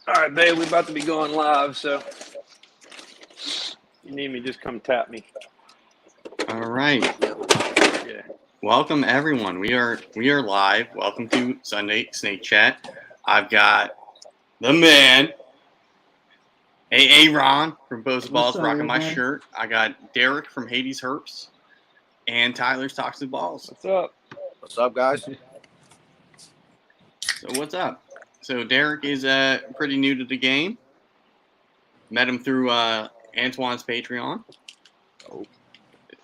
All right, babe, we're about to be going live, so if you need me, just come tap me. All right. Yeah. Welcome everyone. We are live. Welcome to Sunday Snake Chat. I've got the man, Ron from Bo's Balls, rocking my shirt. I got Derek from Hades Herps, and Tyler's Toxic Balls. What's up? What's up, guys? So what's up? So Derek is pretty new to the game. Met him through Antoine's Patreon. Oh.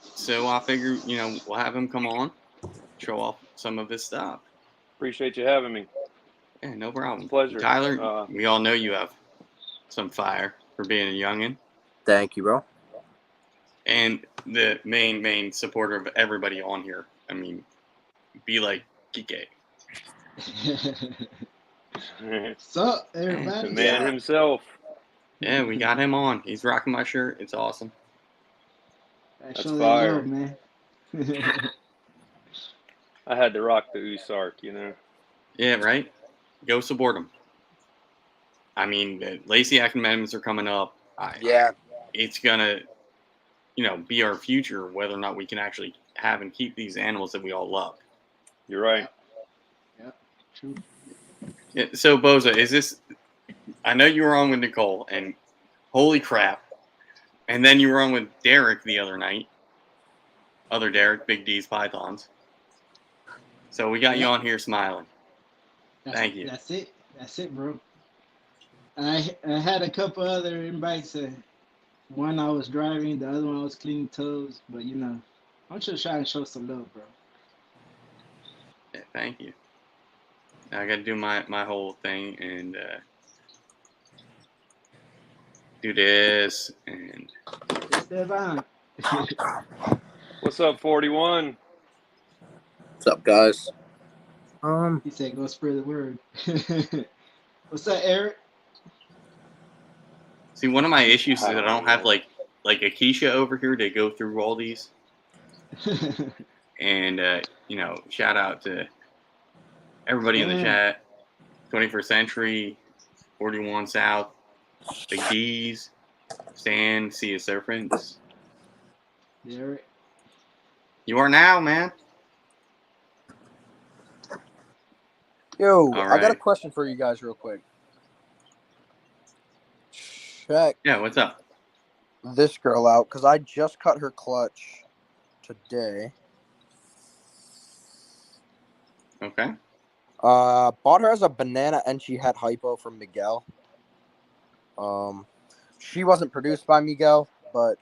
So I figure, we'll have him come on, show off some of his stuff. Appreciate you having me. Yeah, no problem. It's a pleasure. Tyler, we all know you have some fire for being a youngin'. Thank you, bro. And the main supporter of everybody on here. I mean, be like Kike. What's up, everybody? The man himself. Yeah, we got him on. He's rocking my shirt. It's awesome. That's fire, man. I had to rock the Usark, Yeah, right? Go support him. I mean, the Lacey Academics are coming up. Yeah. It's going to, be our future, whether or not we can actually have and keep these animals that we all love. You're right. Yep, true. Yeah, so, Boza, is this... I know you were on with Nicole, and holy crap. And then you were on with Derek the other night. Other Derek, Big D's Pythons. So we got you on here smiling. Thank you. That's it, bro. I had a couple other invites. One I was driving, the other one I was cleaning toes. But I'm just trying to show some love, bro. Yeah, thank you. Now I got to do my whole thing and do this and. Devon. What's up, 41? What's up, guys? He said, "Go spread the word." What's up, Eric? See, one of my issues is that I don't have like Akeisha over here to go through all these. And shout out to everybody in the chat. 21st Century, 41 South, Big D's, Stan, Sea of Serpents. Eric. You are now, man. Yo, All I got a right. question for you guys real quick. Check Yeah, what's up? this girl out, because I just cut her clutch today. Okay. Bought her as a banana and she had hypo from Miguel. She wasn't produced by Miguel, but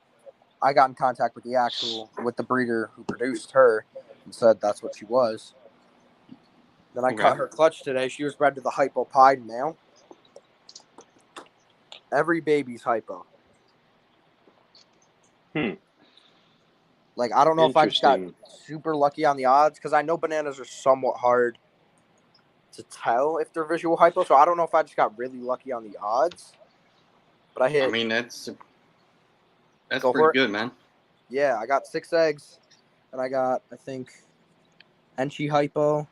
I got in contact with the breeder who produced her and said that's what she was. Then I cut her clutch today. She was bred to the hypo-pied male. Every baby's hypo. Like, I don't know if I just got super lucky on the odds, because I know bananas are somewhat hard to tell if they're visual hypo, so I don't know if I just got really lucky on the odds. But I hit... I mean, that's pretty good, man. Yeah, I got 6 eggs, and I got, I think, Enchi hypo,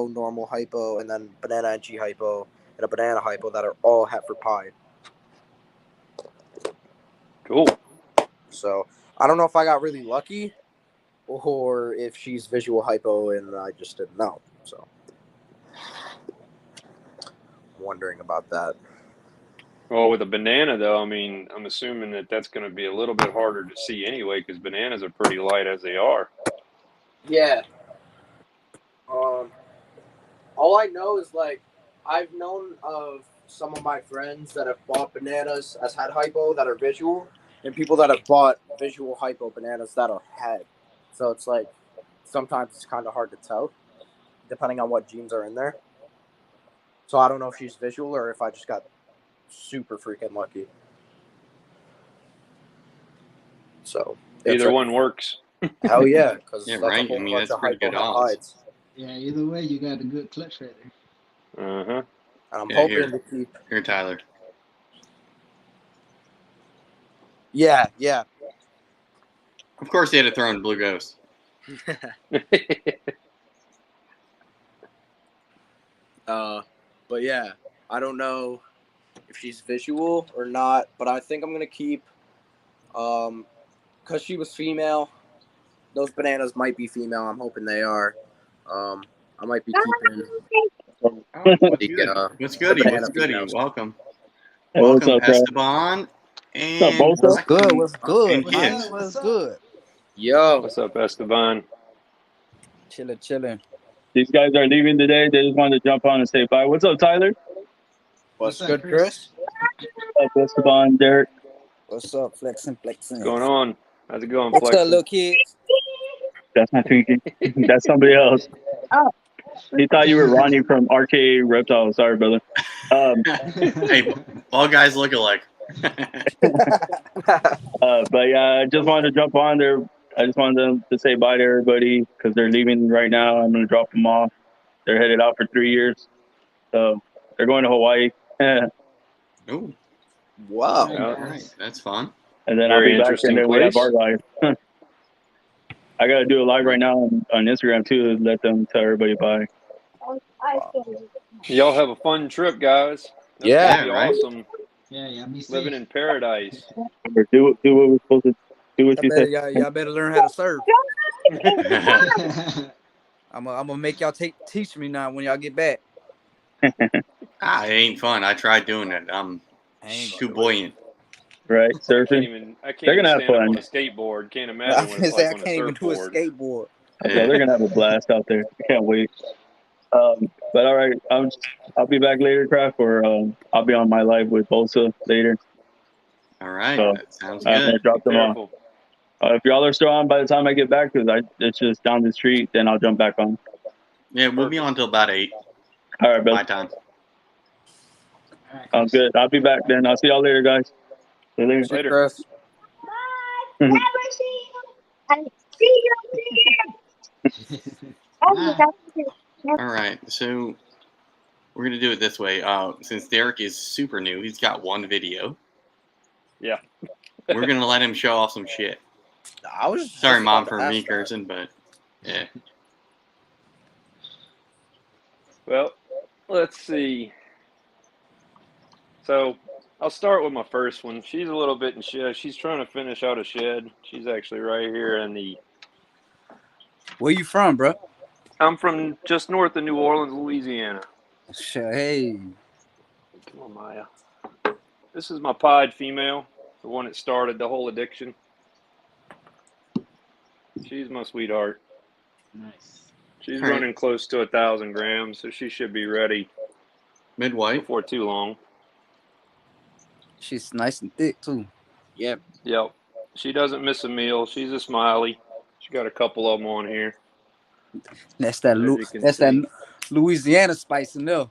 normal hypo, and then banana Enchi hypo, and a banana hypo that are all heifer pied. Cool. So, I don't know if I got really lucky, or if she's visual hypo and I just didn't know. So, I'm wondering about that. Well, with a banana, though, I mean, I'm assuming that's going to be a little bit harder to see anyway, because bananas are pretty light as they are. Yeah. All I know is, like, I've known of some of my friends that have bought bananas as head hypo that are visual, and people that have bought visual hypo bananas that are head. So it's like, sometimes it's kind of hard to tell, depending on what genes are in there. So I don't know if she's visual or if I just got super freaking lucky. So either one works. Hell yeah, because yeah, right. I mean, that's pretty good odds. Yeah, either way, you got a good clutch right there. And I'm hoping to keep. Here, Tyler. Yeah. Of course, he had to throw in Blue Ghost. But yeah, I don't know if she's visual or not, but I think I'm gonna keep, because she was female. Those bananas might be female. I'm hoping they are. I might be keeping Oh, what's the good? What's the goody? banana What's goody? females. Welcome. Hey, what's Welcome, up, Trav? Esteban. What's up, And Bosa? What's good? What's good, and What's man? kids. up? What's What's up? good? Yo, What's up, Esteban? Chilling, chilling. These guys are leaving today. They just wanted to jump on and say bye. What's up, Tyler? what's up, good, Chris? What's up, Esteban, Derek? What's up, flexing, flexing? What's going on? How's it going, What's up, Flexing? little kids? That's not Twinkie. That's somebody else. He thought you were Ronnie from RK Reptile. Sorry, brother. Hey, all guys look alike. But yeah, I just wanted to jump on there. I just wanted them to say bye to everybody because they're leaving right now. I'm going to drop them off. They're headed out for 3 years. So they're going to Hawaii. And Ooh, Wow. Yeah. all right, that's fun. then I'll Very be back and interesting then we have place. our live. I got to do a live right now on Instagram too. Let them tell everybody bye. Y'all have a fun trip, guys. That's Yeah. gonna be right. awesome. Yeah, be safe. Living in paradise. Remember, do what we're supposed to do. What you said. Y'all better learn how to surf. I'm gonna make y'all teach me now when y'all get back. It ain't fun. I tried doing it. I'm I ain't too gonna do it. buoyant. Right, I can't surfing. even. I They're can't even gonna have stand up fun. on a skateboard. Can't I imagine was what gonna it's say like I on a can't even do a surfboard. skateboard. Yeah, they're gonna have a blast out there. I can't wait. But all right, I'll be back later, Craft, or I'll be on my live with Bosa later. All right, So that sounds I'm good. gonna drop Be them off. careful. If y'all are still on by the time I get back, because it's just down the street, then I'll jump back on. Yeah, we'll be on till about 8 All right, Bill. my time. All right, Sounds Chris. good. I'll be back then. I'll see y'all later, guys. See you later. Shit, Later. Chris. Bye. All right, so we're gonna do it this way. Since Derek is super new, he's got one video. Yeah. We're gonna let him show off some shit. I was Sorry, just Mom, about for to me ask that. cursing, but yeah. Well, let's see. So I'll start with my first one. She's a little bit in shed. She's trying to finish out a shed. She's actually right here in the. Where you from, bro? I'm from just north of New Orleans, Louisiana. Hey, Come on, Maya. This is my pied female, the one that started the whole addiction. She's my sweetheart. Nice. She's All right. running close to 1,000 grams, so she should be ready Mid-white. before too long. she's nice and thick too. Yep. Yep. She doesn't miss a meal. She's a smiley. She got a couple of them on here. That's that As you can that's see. that Louisiana spice in there.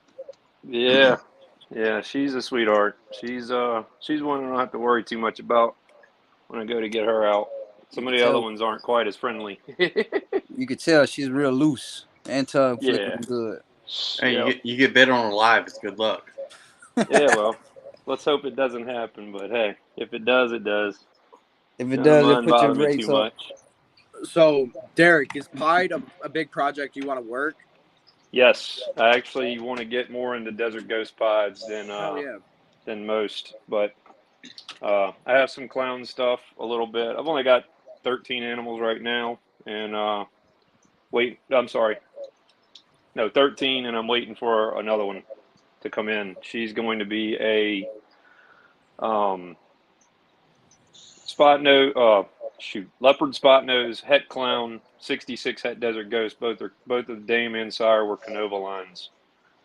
Yeah. Yeah, she's a sweetheart. She's one I don't have to worry too much about when I go to get her out. Some of the other ones aren't quite as friendly. You could tell she's real loose and tongue flickering Yeah. good. Hey, Yep. you get bit on a live. It's good luck. Yeah, well, let's hope it doesn't happen. But hey, if it does, it does. If it None of does, it mine put your bother me rates too up. much. So, Derek, is Pied a big project you want to work? Yes, I actually want to get more into desert ghost pods Hell yeah. than most, but I have some clown stuff a little bit. I've only got 13 animals right now, and I'm sorry, no, 13, and I'm waiting for another one to come in. She's going to be a leopard spot nose, het clown, 66 het desert ghost. Both of the dame and sire were Canova lines.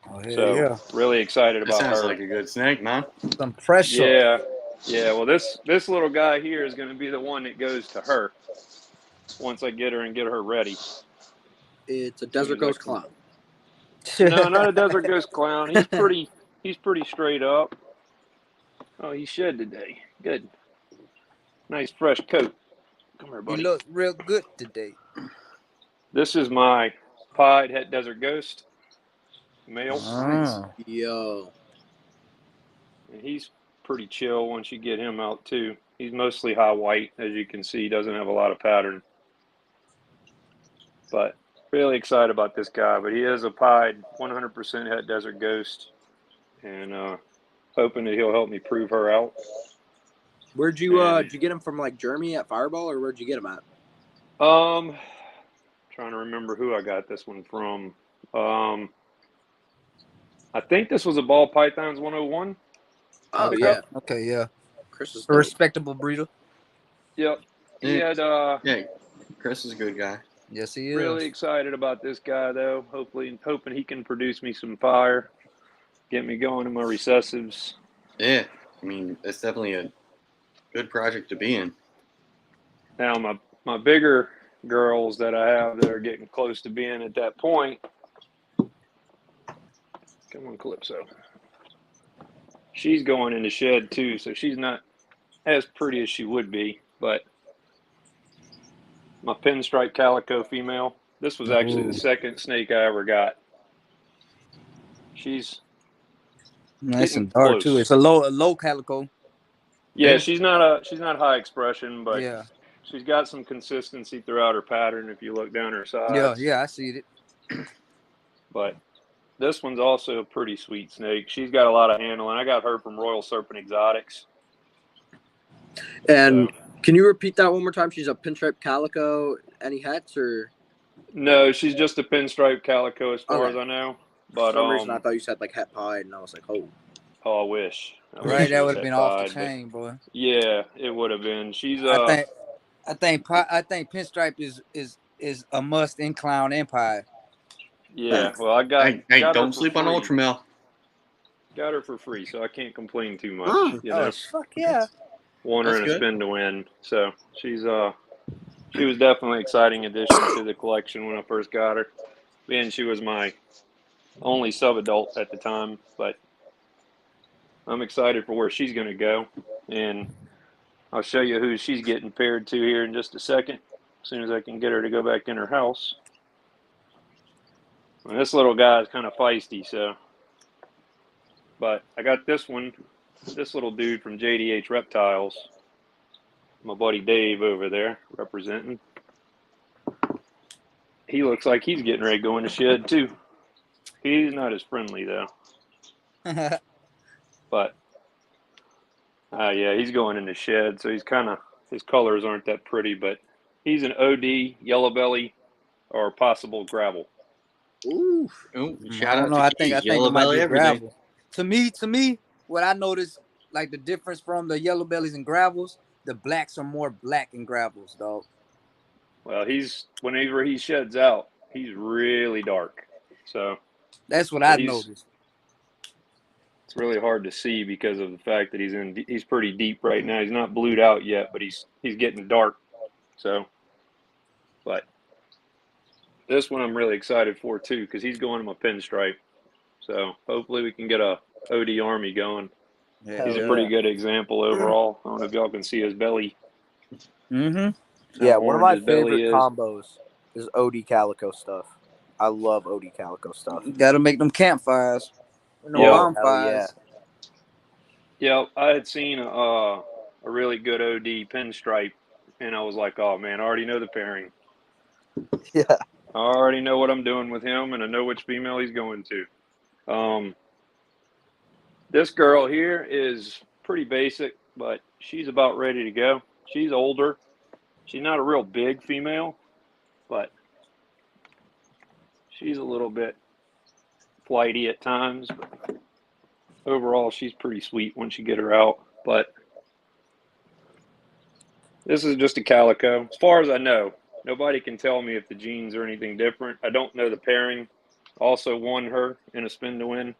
Oh hell So yeah, really excited That about sounds her. like a good snake, man. some pressure. Yeah, yeah. Well, this little guy here is going to be the one that goes to her once I get her and get her ready. It's a desert ghost clown. No, not a desert ghost clown. He's pretty straight up. Oh, he shed today. Good. Nice fresh coat. Come here, He buddy. looks real good today. This is my pied het desert ghost male, Ah. Yo. and he's pretty chill once you get him out too. He's mostly high white, as you can see. Doesn't have a lot of pattern, but really excited about this guy, but he is a pied 100% het desert ghost, and hoping that he'll help me prove her out. Where'd you did you get him from, like Germany at Fireball, or where'd you get him at? Trying to remember who I got this one from. I think this was a Ball Pythons 101. Oh Pick yeah, up. Okay, yeah. Chris is A dope. respectable breeder. Yep. He had Yeah, Chris is a good guy. Yes, he is. really excited about this guy though. Hoping he can produce me some fire, get me going in my recessives. Yeah, I mean, it's definitely a good project to be in. Now my bigger girls that I have that are getting close to being at that point. Come on, Calypso. She's going in the shed too, so she's not as pretty as she would be, but my pinstripe calico female. This was actually Ooh. the second snake I ever got. She's Nice getting and dark too. close. It's a low calico. Yeah, Yeah. she's not high expression, but Yeah. she's got some consistency throughout her pattern if you look down her sides. Yeah, I see it. But this one's also a pretty sweet snake. She's got a lot of handling. I got her from Royal Serpent Exotics. And So, can you repeat that one more time? She's a pinstripe calico. Any hats or? no, she's just a pinstripe calico as far Okay. as I know. For But some reason, I thought you said like het pied, and I was like, oh. I wish. I Right, wish she that was would have been het off the pied, but chain, boy. yeah, it would have been. She's I think pinstripe is a must in clown empire. yeah. Well, I got Hey, got her don't for sleep on free. Ultramel. Got her for free, so I can't complain too much. Oh. You know, Oh fuck yeah! won her That's in a good. spin to win. So she was definitely an exciting addition to the collection when I first got her. And she was my only sub-adult at the time, but I'm excited for where she's going to go, and I'll show you who she's getting paired to here in just a second, as soon as I can get her to go back in her house. And this little guy is kind of feisty, so. But I got this little dude from JDH Reptiles, my buddy Dave over there representing. He looks like he's getting ready to go in the shed too. He's not as friendly though. But yeah, he's going in the shed, so his colors aren't that pretty, but he's an OD, yellow belly, or possible gravel. Ooh. Oh, I shout don't out know. to I Keith, think Yellow it might Belly be every day. gravel. To me, what I noticed, like the difference from the yellow bellies and gravels, the blacks are more black in gravels, dog. Well, whenever he sheds out, he's really dark. So That's what I he's noticed. it's really hard to see because of the fact that he's pretty deep right now. He's not blued out yet, but he's getting dark. So, but this one I'm really excited for too because he's going to my pinstripe. So hopefully we can get a OD Army going. Yeah, He's a pretty good example overall. I don't know if y'all can see his belly. Mm-hmm. Yeah, How one of orange my his belly favorite is. combos is OD calico stuff. I love OD calico stuff. Got to make them campfires, Yeah. bonfires. Yeah, I had seen a really good OD pinstripe, and I was like, oh man, I already know the pairing. Yeah. I already know what I'm doing with him, and I know which female he's going to. This girl here is pretty basic, but she's about ready to go. She's older. She's not a real big female, but she's a little bit flighty at times. But overall, she's pretty sweet once you get her out. But this is just a calico. As far as I know, nobody can tell me if the genes are anything different. I don't know the pairing. Also won her in a spin to win.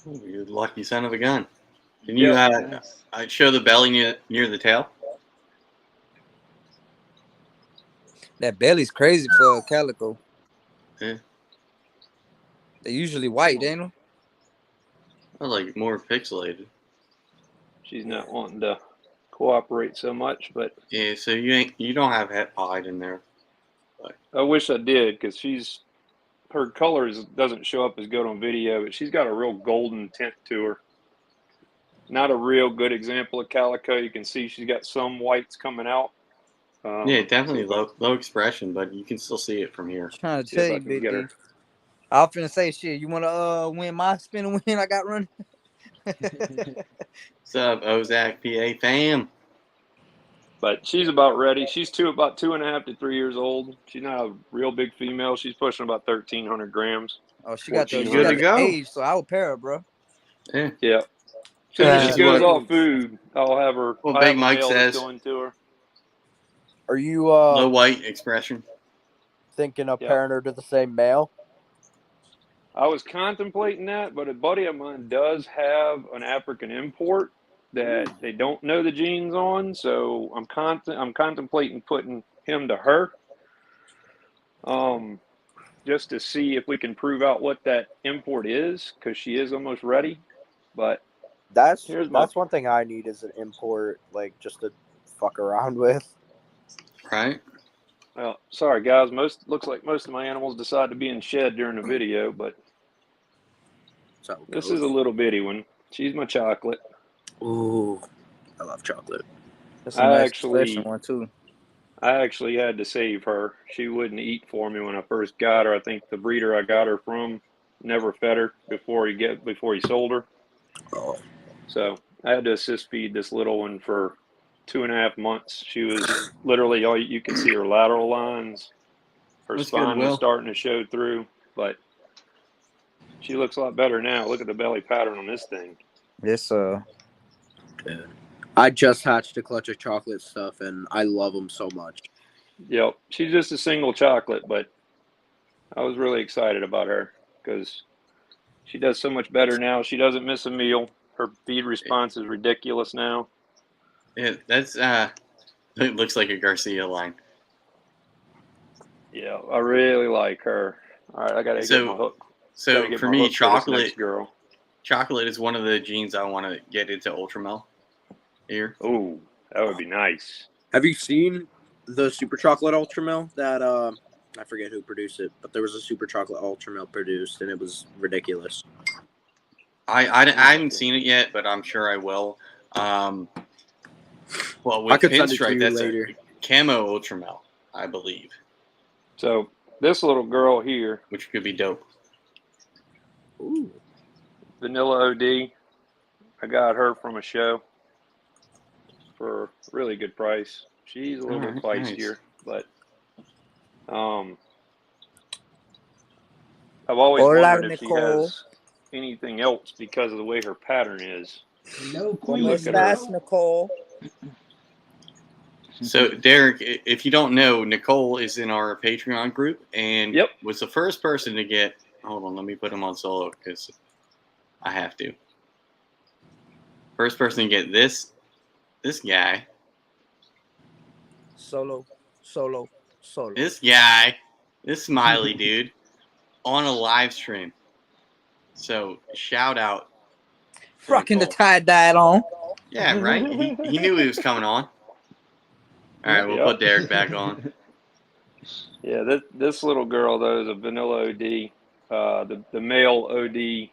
Oh, you lucky son of a gun. Can you show the belly near the tail? That belly's crazy for a calico. Yeah. They're usually white, ain't they? I like more pixelated. She's not wanting to cooperate so much, but Yeah, so you don't have het pied in there. I wish I did because her colors doesn't show up as good on video, but she's got a real golden tint to her. Not a real good example of calico. You can see she's got some whites coming out. Yeah, definitely low expression, but you can still see it from here. Trying to See if tell I you, can Big get D. her. I was finna say shit. You wanna win my spin and win I got running? What's up, Ozak, PA fam? But she's about ready. She's about 2.5 to 3 years old. She's not a real big female. She's pushing about 1,300 grams. Oh, she got the She's good to go. age, so I would pair her, bro. Yeah. Yeah. As soon as This she is goes what- off food, I'll have her. What I Big have a Mike male that's says. going to her. Are you Low white expression. thinking of Yeah. pairing her to the same male? I was contemplating that, but a buddy of mine does have an African import that they don't know the genes on, so I'm contemplating putting him to her, just to see if we can prove out what that import is, because she is almost ready. But That's here's my one thing I need is an import, like just to fuck around with. Right? well, sorry guys, looks like most of my animals decide to be in shed during the video, but So this is a little bitty one. She's my chocolate. Ooh, I love chocolate. That's a I nice actually- expression one too. I actually had to save her. She wouldn't eat for me when I first got her. I think the breeder I got her from never fed her before he sold her. Oh, So I had to assist feed this little one for 2.5 months. She was literally all you could see her lateral lines. Her That's good, spine Will. was starting to show through, but she looks a lot better now. Look at the belly pattern on this thing. This I just hatched a clutch of chocolate stuff, and I love them so much. Yep, she's just a single chocolate, but I was really excited about her because she does so much better now. She doesn't miss a meal. Her feed response is ridiculous now. Yeah, that's it looks like a Garcia line. Yeah, I really like her. All right, I gotta get my hook. So Gotta get for my me, hook for this next girl. chocolate is one of the genes I want to get into Ultramel here. Oh, that would be nice. Have you seen the super chocolate ultra milk that I forget who produced it, but there was a super chocolate ultra milk produced, and it was ridiculous. I haven't seen it yet, but I'm sure I will. Well, with I could send it to Pinstripe, you that's later. a camo Ultramel, I believe, So this little girl here, which could be dope. Ooh. Vanilla OD, I got her from a show for a really good price. She's a little bit Alright, feistier, but I've always Hola, wondered if she Nicole. has anything else because of the way her pattern is. Hello, ¿Cómo Queen. Look at her. estás, Nicole? So, Derek, if you don't know, Nicole is in our Patreon group and Yep. was the first person to get. Hold on, let me put him on solo because I have to. First person to get this guy, Solo. this smiley dude, on a live stream. So, shout out. to Rocking the Nicole. tie-dyed on. Yeah, right? He knew he was coming on. All right, we'll Yep. put Derek back on. Yeah, this little girl though is a vanilla OD. The male OD,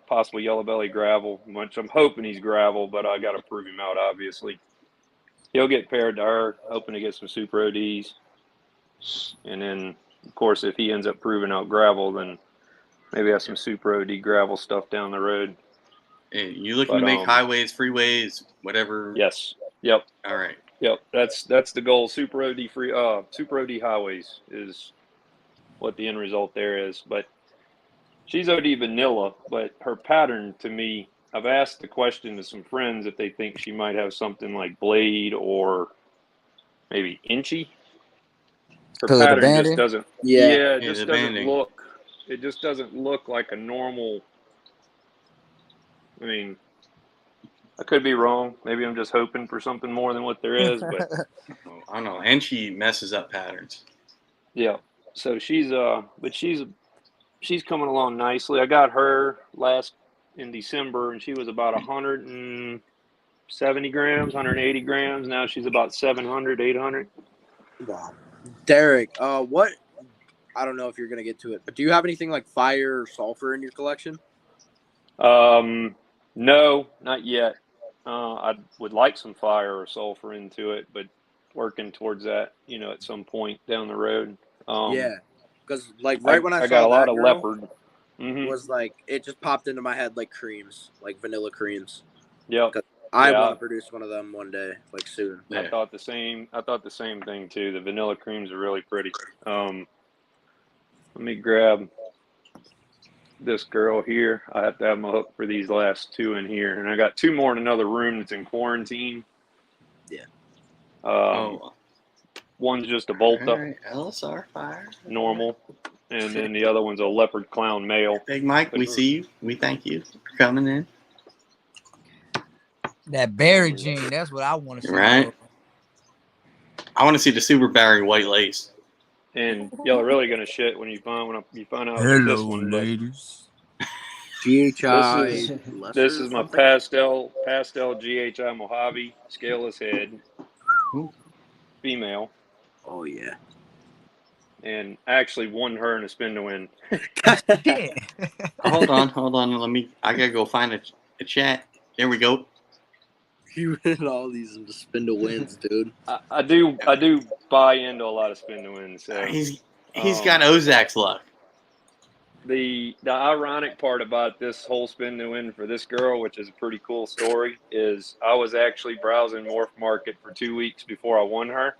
possible yellow belly gravel, which I'm hoping he's gravel, but I got to prove him out. Obviously, he'll get paired to her, hoping to get some super ODs, and then of course if he ends up proving out gravel, then maybe have some super OD gravel stuff down the road. Hey, you looking But, to make highways, freeways, whatever? Yes. Yep. All right. Yep. That's the goal. Super OD super OD highways is what the end result there is. But she's OD vanilla, but her pattern to me, I've asked the question to some friends if they think she might have something like blade or maybe inchy. Her 'Cause of the pattern just banding? doesn't. Yeah. Yeah, it Yeah, just the doesn't banding. look. It just doesn't look like a normal. I mean, I could be wrong. Maybe I'm just hoping for something more than what there is, but Oh, I don't know. And she messes up patterns. yeah. So she's coming along nicely. I got her last in December, and she was about 170 grams, 180 grams. Now she's about 700, 800. Wow. Derek, what? I don't know if you're gonna get to it, but do you have anything like fire or sulfur in your collection? No, not yet. I would like some fire or sulfur into it, but working towards that, at some point down the road. Yeah, because like right when I got saw a lot that of girl, leopard. Mm-hmm. was like it just popped into my head like creams, like vanilla creams. Yep. 'Cause I Yeah. want to produce one of them one day, like soon. Yeah. I thought the same thing too. The vanilla creams are really pretty. Let me grab this girl here. I have to have my hook for these last two in here, and I got two more in another room that's in quarantine. Yeah. One's just a Volta, All right, LSR fire. normal, and then the other one's a leopard clown male. Big Mike, we see you. We thank you for coming in. That berry gene, that's what I want to see. Right. I want to see the Super Barry white lace. And y'all are really gonna shit when you find out Hello, this one. ladies. GHI. This is my pastel GHI Mojave scaleless head, female, Oh yeah. and I actually won her in a spin to win. Shit. Hold on. I gotta go find a chat. There we go. You win all these in the spindle wins, dude. I do buy into a lot of spin to wins. So He's got Ozak's luck. the ironic part about this whole spin to win for this girl, which is a pretty cool story, is I was actually browsing Morph Market for 2 weeks before I won her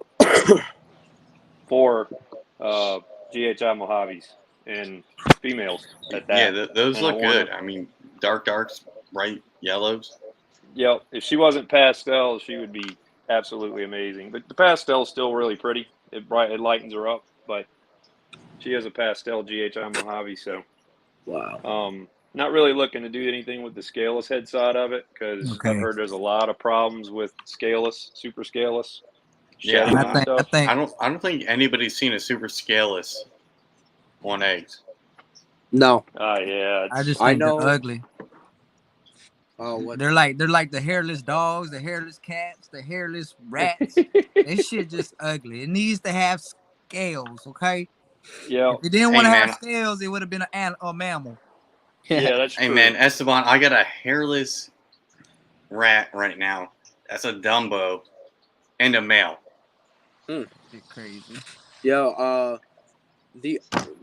for GHI Mojaves and females at that. Yeah, those And look I won good. her. I mean, darks, bright yellows. Yep. If she wasn't pastel, she would be absolutely amazing. But the pastel's still really pretty. It lightens her up, but she has a pastel GHI Mojave, so Wow. not really looking to do anything with the scaleless head side of it because Okay. I've heard there's a lot of problems with scaleless, super scaleless. Yeah, shedding I and think, stuff. I I don't think anybody's seen a super scaleless on eggs. No. Yeah. I just I think know- they're ugly. Oh, what? They're like the hairless dogs, the hairless cats, the hairless rats. This shit just ugly. It needs to have scales, okay? Yeah. If it didn't Hey, want to have man. scales, it would have been a mammal. Yeah, that's Hey true. man, Esteban, I got a hairless rat right now. That's a Dumbo and a male. Shit crazy. Yo, the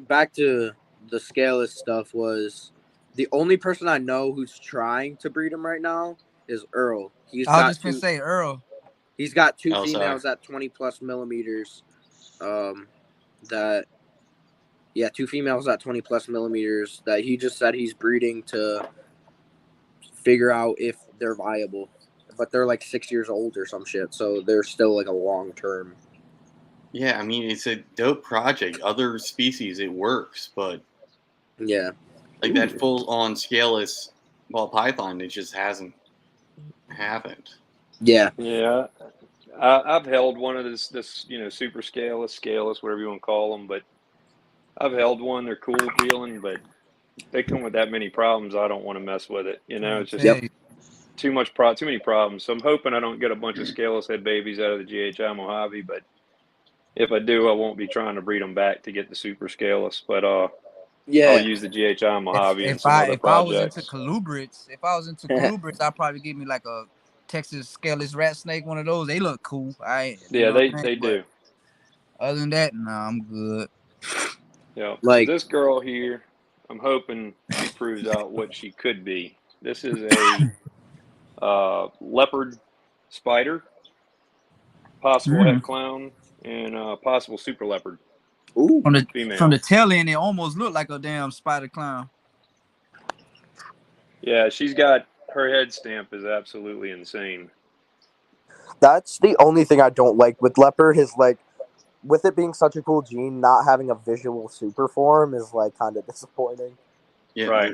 back to the scaleless stuff was the only person I know who's trying to breed them right now is Earl. I was just gonna say Earl. He's got two Oh, sorry. females at 20+ millimeters. Two females at 20+ millimeters that he just said he's breeding to figure out if they're viable. But they're like 6 years old or some shit, so they're still like a long term. Yeah, I mean it's a dope project. Other species it works, but Yeah. like that full on scaleless ball python, it just hasn't happened. Yeah. Yeah. I've held one of this super scaleless, whatever you want to call them, but I've held one. They're cool feeling, but they come with that many problems. I don't want to mess with it. It's just Yep. too many problems. So I'm hoping I don't get a bunch of scaleless head babies out of the GHI Mojave, but if I do, I won't be trying to breed them back to get the super scaleless. But Yeah. I'll use the GHI Mojave and some other If I was projects. into colubrids, I'd probably give me like a Texas scaleless rat snake, one of those. They look cool. They do. Other than that, nah, I'm good. Yeah, Like- this girl here, I'm hoping she proves out what she could be. This is a leopard spider, possible head clown, and possible super leopard. Ooh. Female. From the tail end, it almost looked like a damn spider clown. Yeah, she's got her head stamp is absolutely insane. That's the only thing I don't like with leopard is like, with it being such a cool gene, not having a visual super form is like kind of disappointing. Yeah, Right.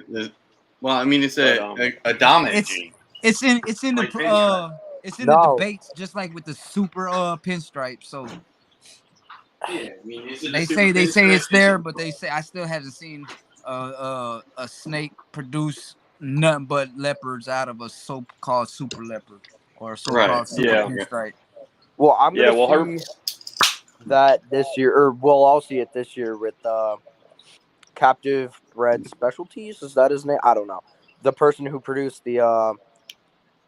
Well, I mean it's But, a dominant It's- gene. It's in the Like pinstripe. it's in No. the debates, just like with the super pinstripe. So Yeah, I mean is it a they super say pinstripe? it's there, but they say I still haven't seen a snake produce nothing but leopards out of a so-called super leopard or a so-called Right. super Yeah. pinstripe. Well, I'm Yeah, gonna well, see that this year, or we'll all see it this year with Captive Bred Specialties. Is that his name? I don't know. The person who produced the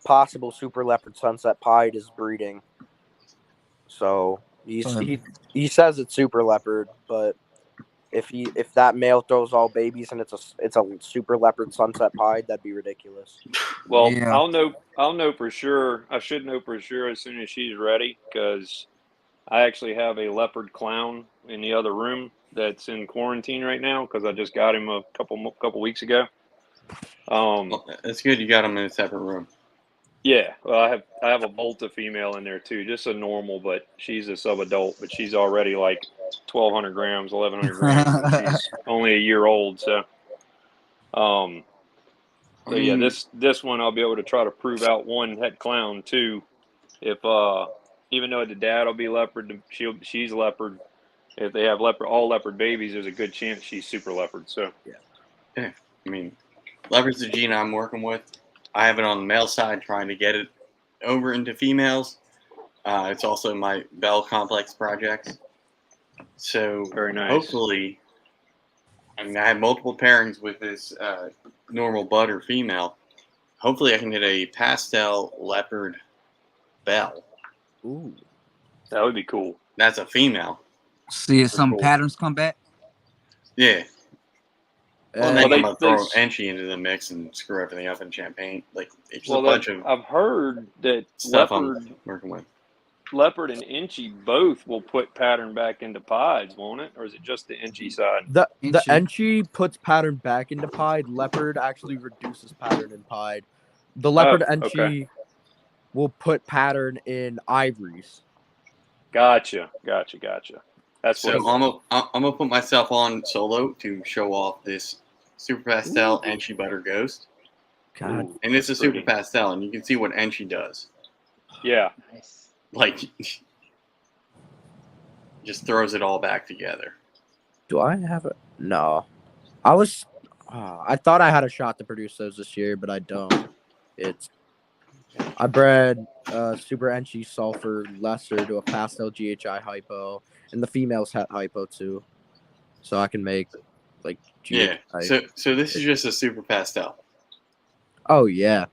possible super leopard sunset pied is breeding. So So, he says it's super leopard, but if that male throws all babies and it's a super leopard sunset pied, that'd be ridiculous. Well, yeah. I'll know for sure. I should know for sure as soon as she's ready, because I actually have a leopard clown in the other room that's in quarantine right now because I just got him a couple weeks ago. Well, it's good you got them in a separate room. Yeah, well, I have a Volta female in there too, just a normal, but she's a sub-adult, but she's already like 1,200 grams, 1,100 grams, and she's only a year old. So, I yeah, mean, this one I'll be able to try to prove out one het clown too. If even though the dad will be leopard, she's leopard. If they have all leopard babies, there's a good chance she's super leopard. So, I mean, leopard's the gene I'm working with. I have it on the male side, trying to get it over into females. It's also my Bell Complex project. So very nice. hopefully, I mean, I have multiple pairings with this normal butter female. Hopefully, I can get a pastel leopard Bell. Ooh. That would be cool. That's a female. See if some Cool. patterns come back. Yeah. Well, Uh, then Well, I'm gonna they- throw Enchi into the mix and screw everything up in champagne. Like it's a Well, bunch of I've heard that stuff leopard I'm working with. and Inchy both will put pattern back into pieds, won't it? Or is it just the Inchy side? the Inchi. Enchi puts pattern back into pied. Leopard actually reduces pattern in pied. The leopard Oh, Enchi okay. will put pattern in ivories. Gotcha. That's So what. I'm gonna put myself on solo to show off this super pastel Enchi butter ghost, God, Ooh, and it's a super pretty. pastel, and you can see what Enchi does. Yeah. Nice. Like, just throws it all back together. do I have it? No, I thought I had a shot to produce those this year, but I don't. I bred super Enchi sulfur lesser to a pastel GHI hypo, and the females had hypo too, so I can make like GHI. Yeah. So this is just a super pastel, Oh yeah,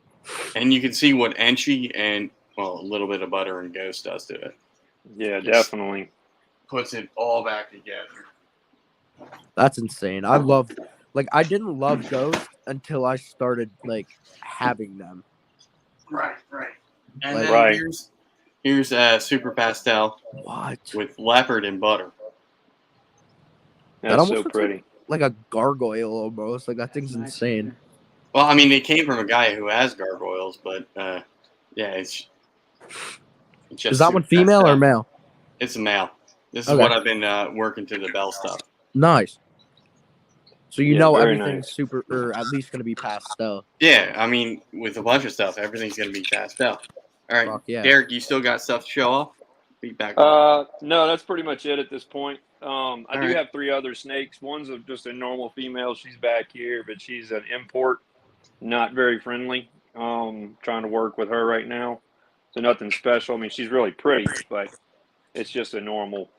and you can see what Enchi and a little bit of butter and ghost does to it. Yeah, Just definitely. puts it all back together. that's insane. I didn't love Ghost until I started like having them. Right. And Like- then Right. here's super pastel What? with leopard and butter. That's almost so looks pretty. Like a gargoyle almost. Like that thing's insane. Well, I mean, it came from a guy who has gargoyles, but yeah, it's just Is that one super female pastel. or male? It's a male. This is Okay. what I've been working to the Bell stuff. Nice. So you Yeah, know very everything's nice. super, or at least gonna be pastel. Yeah, I mean, with a bunch of stuff, everything's gonna be pastel. All right, Fuck yeah. Derek, you still got stuff to show off? Be back. Up. No, that's pretty much it at this point. I do right. have 3 other snakes. One's just a normal female. She's back here, but she's an import, not very friendly. Trying to work with her right now. So nothing special. I mean, she's really pretty, but it's just a normal.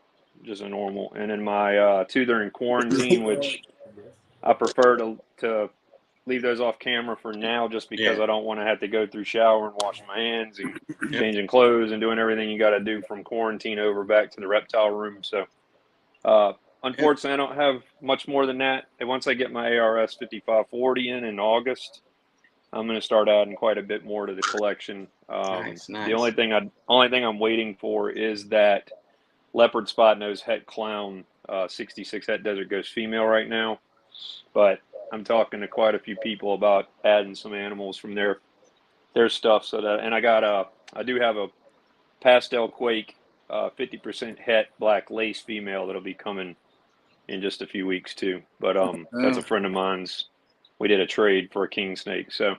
And then my 2 that are in quarantine, which I prefer to leave those off camera for now, just because Yeah. I don't want to have to go through shower and washing my hands and Yep. changing clothes and doing everything you got to do from quarantine over back to the reptile room. So, unfortunately, I don't have much more than that. And once I get my ARS 5540 in August, I'm going to start adding quite a bit more to the collection. Nice. The only thing I'm waiting for is that leopard spot nose het clown 66 het desert ghost female right now, but I'm talking to quite a few people about adding some animals from their stuff. So that, and I do have a pastel quake 50% het black lace female that'll be coming in just a few weeks too. But that's a friend of mine's. We did a trade for a king snake. So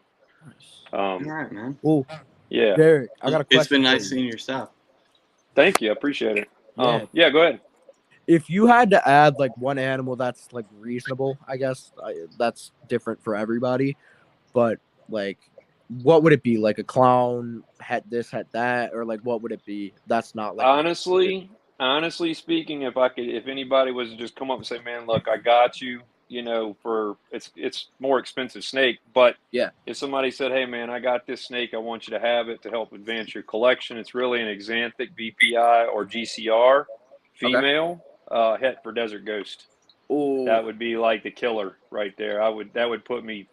All right, man. Oh, yeah, Derek, I got a question. It's been for nice you. seeing your stuff. thank you. I appreciate it. Yeah. Yeah, go ahead. If you had to add like one animal that's like reasonable, I guess that's different for everybody. But like, what would it be? Like a clown, het this, het that, or like what would it be? That's not like Honestly speaking, if anybody was to just come up and say, "Man, look, I got you. for it's more expensive snake. But Yeah. if somebody said, "Hey, man, I got this snake. I want you to have it to help advance your collection," it's really an Xanthic VPI or GCR female het for Desert Ghost. Ooh. That would be like the killer right there. That would put me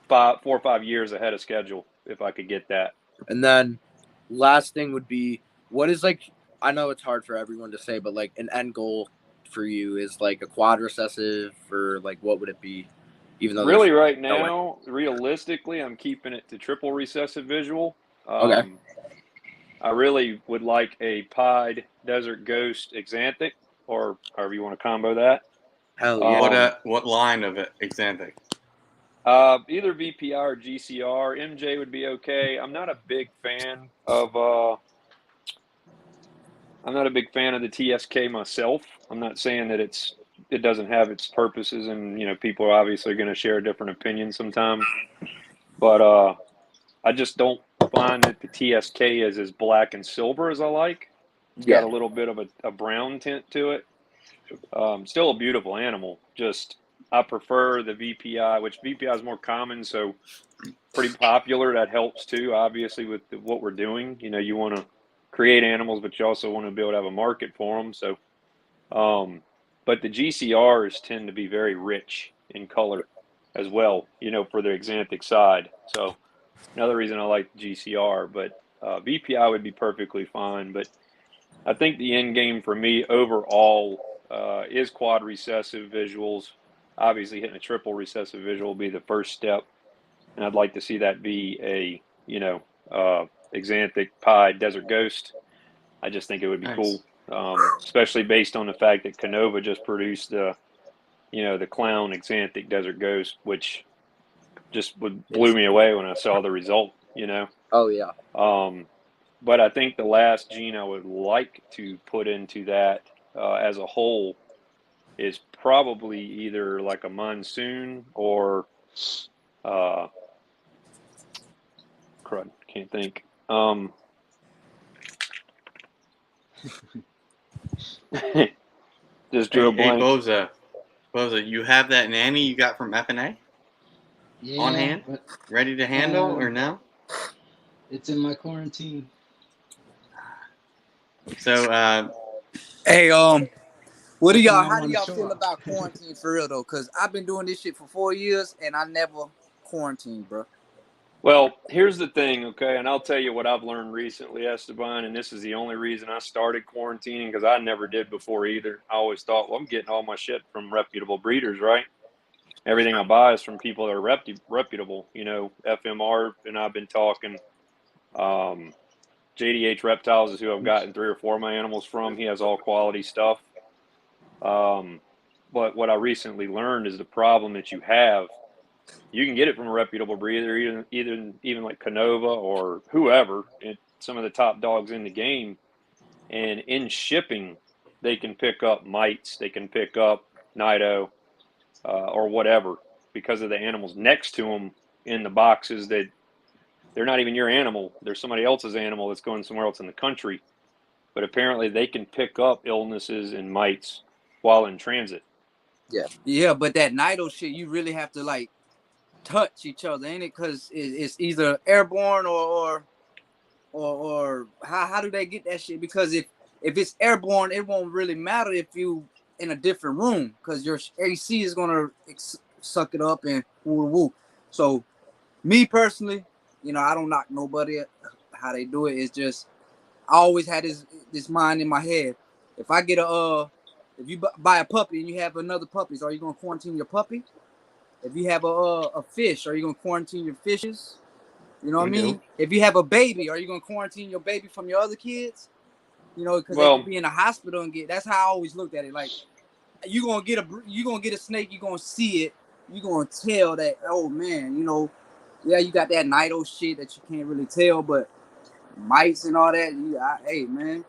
4 or 5 years ahead of schedule if I could get that. And then last thing would be, what is like, I know it's hard for everyone to say, but like an end goal for you is like a quad recessive, or like what would it be? Even though Really right now, realistically, I'm keeping it to triple recessive visual. Okay. I really would like a pied Desert Ghost Xanthic, or however you want to combo that. Hell yeah. What line of it? Xanthic. Either VPI or GCR. MJ would be okay. I'm not a big fan of the TSK myself. I'm not saying that it doesn't have its purposes, and people are obviously going to share different opinions sometimes. But I just don't find that the TSK is as black and silver as I like. It's got a little bit of a brown tint to it. Still a beautiful animal. Just I prefer the VPI, which VPI is more common, so pretty popular. That helps too, obviously, with what we're doing. You want to create animals, but you also want to be able to have a market for them. So, but the GCRs tend to be very rich in color as well, for the Xanthic side. So another reason I like the GCR, but VPI would be perfectly fine. But I think the end game for me overall is quad recessive visuals. Obviously, hitting a triple recessive visual will be the first step, and I'd like to see that be a Xanthic pied Desert Ghost. I just think it would be cool, especially based on the fact that Canova just produced the clown Xanthic Desert Ghost, which just blew me away when I saw the result. Oh yeah. But I think the last gene I would like to put into that as a whole is probably either like a monsoon or crud, can't think. Just drew a blank. Hey, Boza, you have that nanny you got from FNA on hand, ready to handle, or no? It's in my quarantine. So, Hey, what do y'all? I'm How do on the y'all show feel off. about quarantine for real though? Cause I've been doing this shit for 4 years and I never quarantined, bro. Well, here's the thing, okay, and I'll tell you what I've learned recently, Esteban, and this is the only reason I started quarantining, because I never did before either. I always thought, well, I'm getting all my shit from reputable breeders, right? Everything I buy is from people that are reputable. FMR and I've been talking. JDH Reptiles is who I've gotten 3 or 4 of my animals from. He has all quality stuff. But what I recently learned is the problem that you have. You can get it from a reputable breeder, even like Canova or whoever, some of the top dogs in the game. And in shipping, they can pick up mites, they can pick up Nido, or whatever, because of the animals next to them in the boxes that they're not even your animal. They're somebody else's animal that's going somewhere else in the country. But apparently they can pick up illnesses and mites while in transit. Yeah, but that Nido shit, you really have to like touch each other, ain't it? Because it's either airborne or how do they get that shit? Because if it's airborne, it won't really matter if you in a different room, because your AC is gonna suck it up and woo woo. So me personally, I don't knock nobody how they do it. It's just I always had this mind in my head. If I get if you buy a puppy and you have another puppies, are you gonna quarantine your puppy? If you have a fish, are you gonna quarantine your fishes? You know what I mean? If you have a baby, are you gonna quarantine your baby from your other kids? Because they could be in a hospital and get. That's how I always looked at it. Like you gonna get a snake, you gonna see it, you gonna tell that. Oh man, yeah, you got that Nido shit that you can't really tell, but mites and all that. Hey man,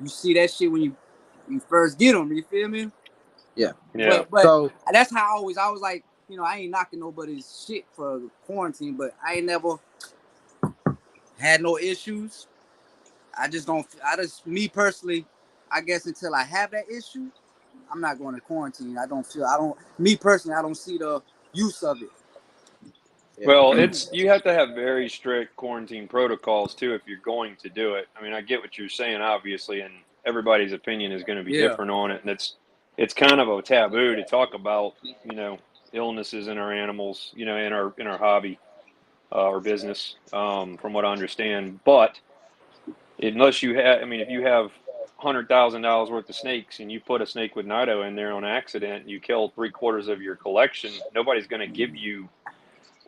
you see that shit when you first get them. You feel me? Yeah. But so that's how I was like, I ain't knocking nobody's shit for quarantine, but I ain't never had no issues. Me personally, I guess until I have that issue, I'm not going to quarantine. Me personally, I don't see the use of it. Yeah. Well, you have to have very strict quarantine protocols too if you're going to do it. I mean, I get what you're saying, obviously, and everybody's opinion is going to be Yeah. different on it, and it's kind of a taboo to talk about, illnesses in our animals, in our hobby or business, from what I understand. But unless you have, I mean, if you have $100,000 worth of snakes and you put a snake with Nido in there on accident, and you kill 3/4 of your collection, nobody's going to give you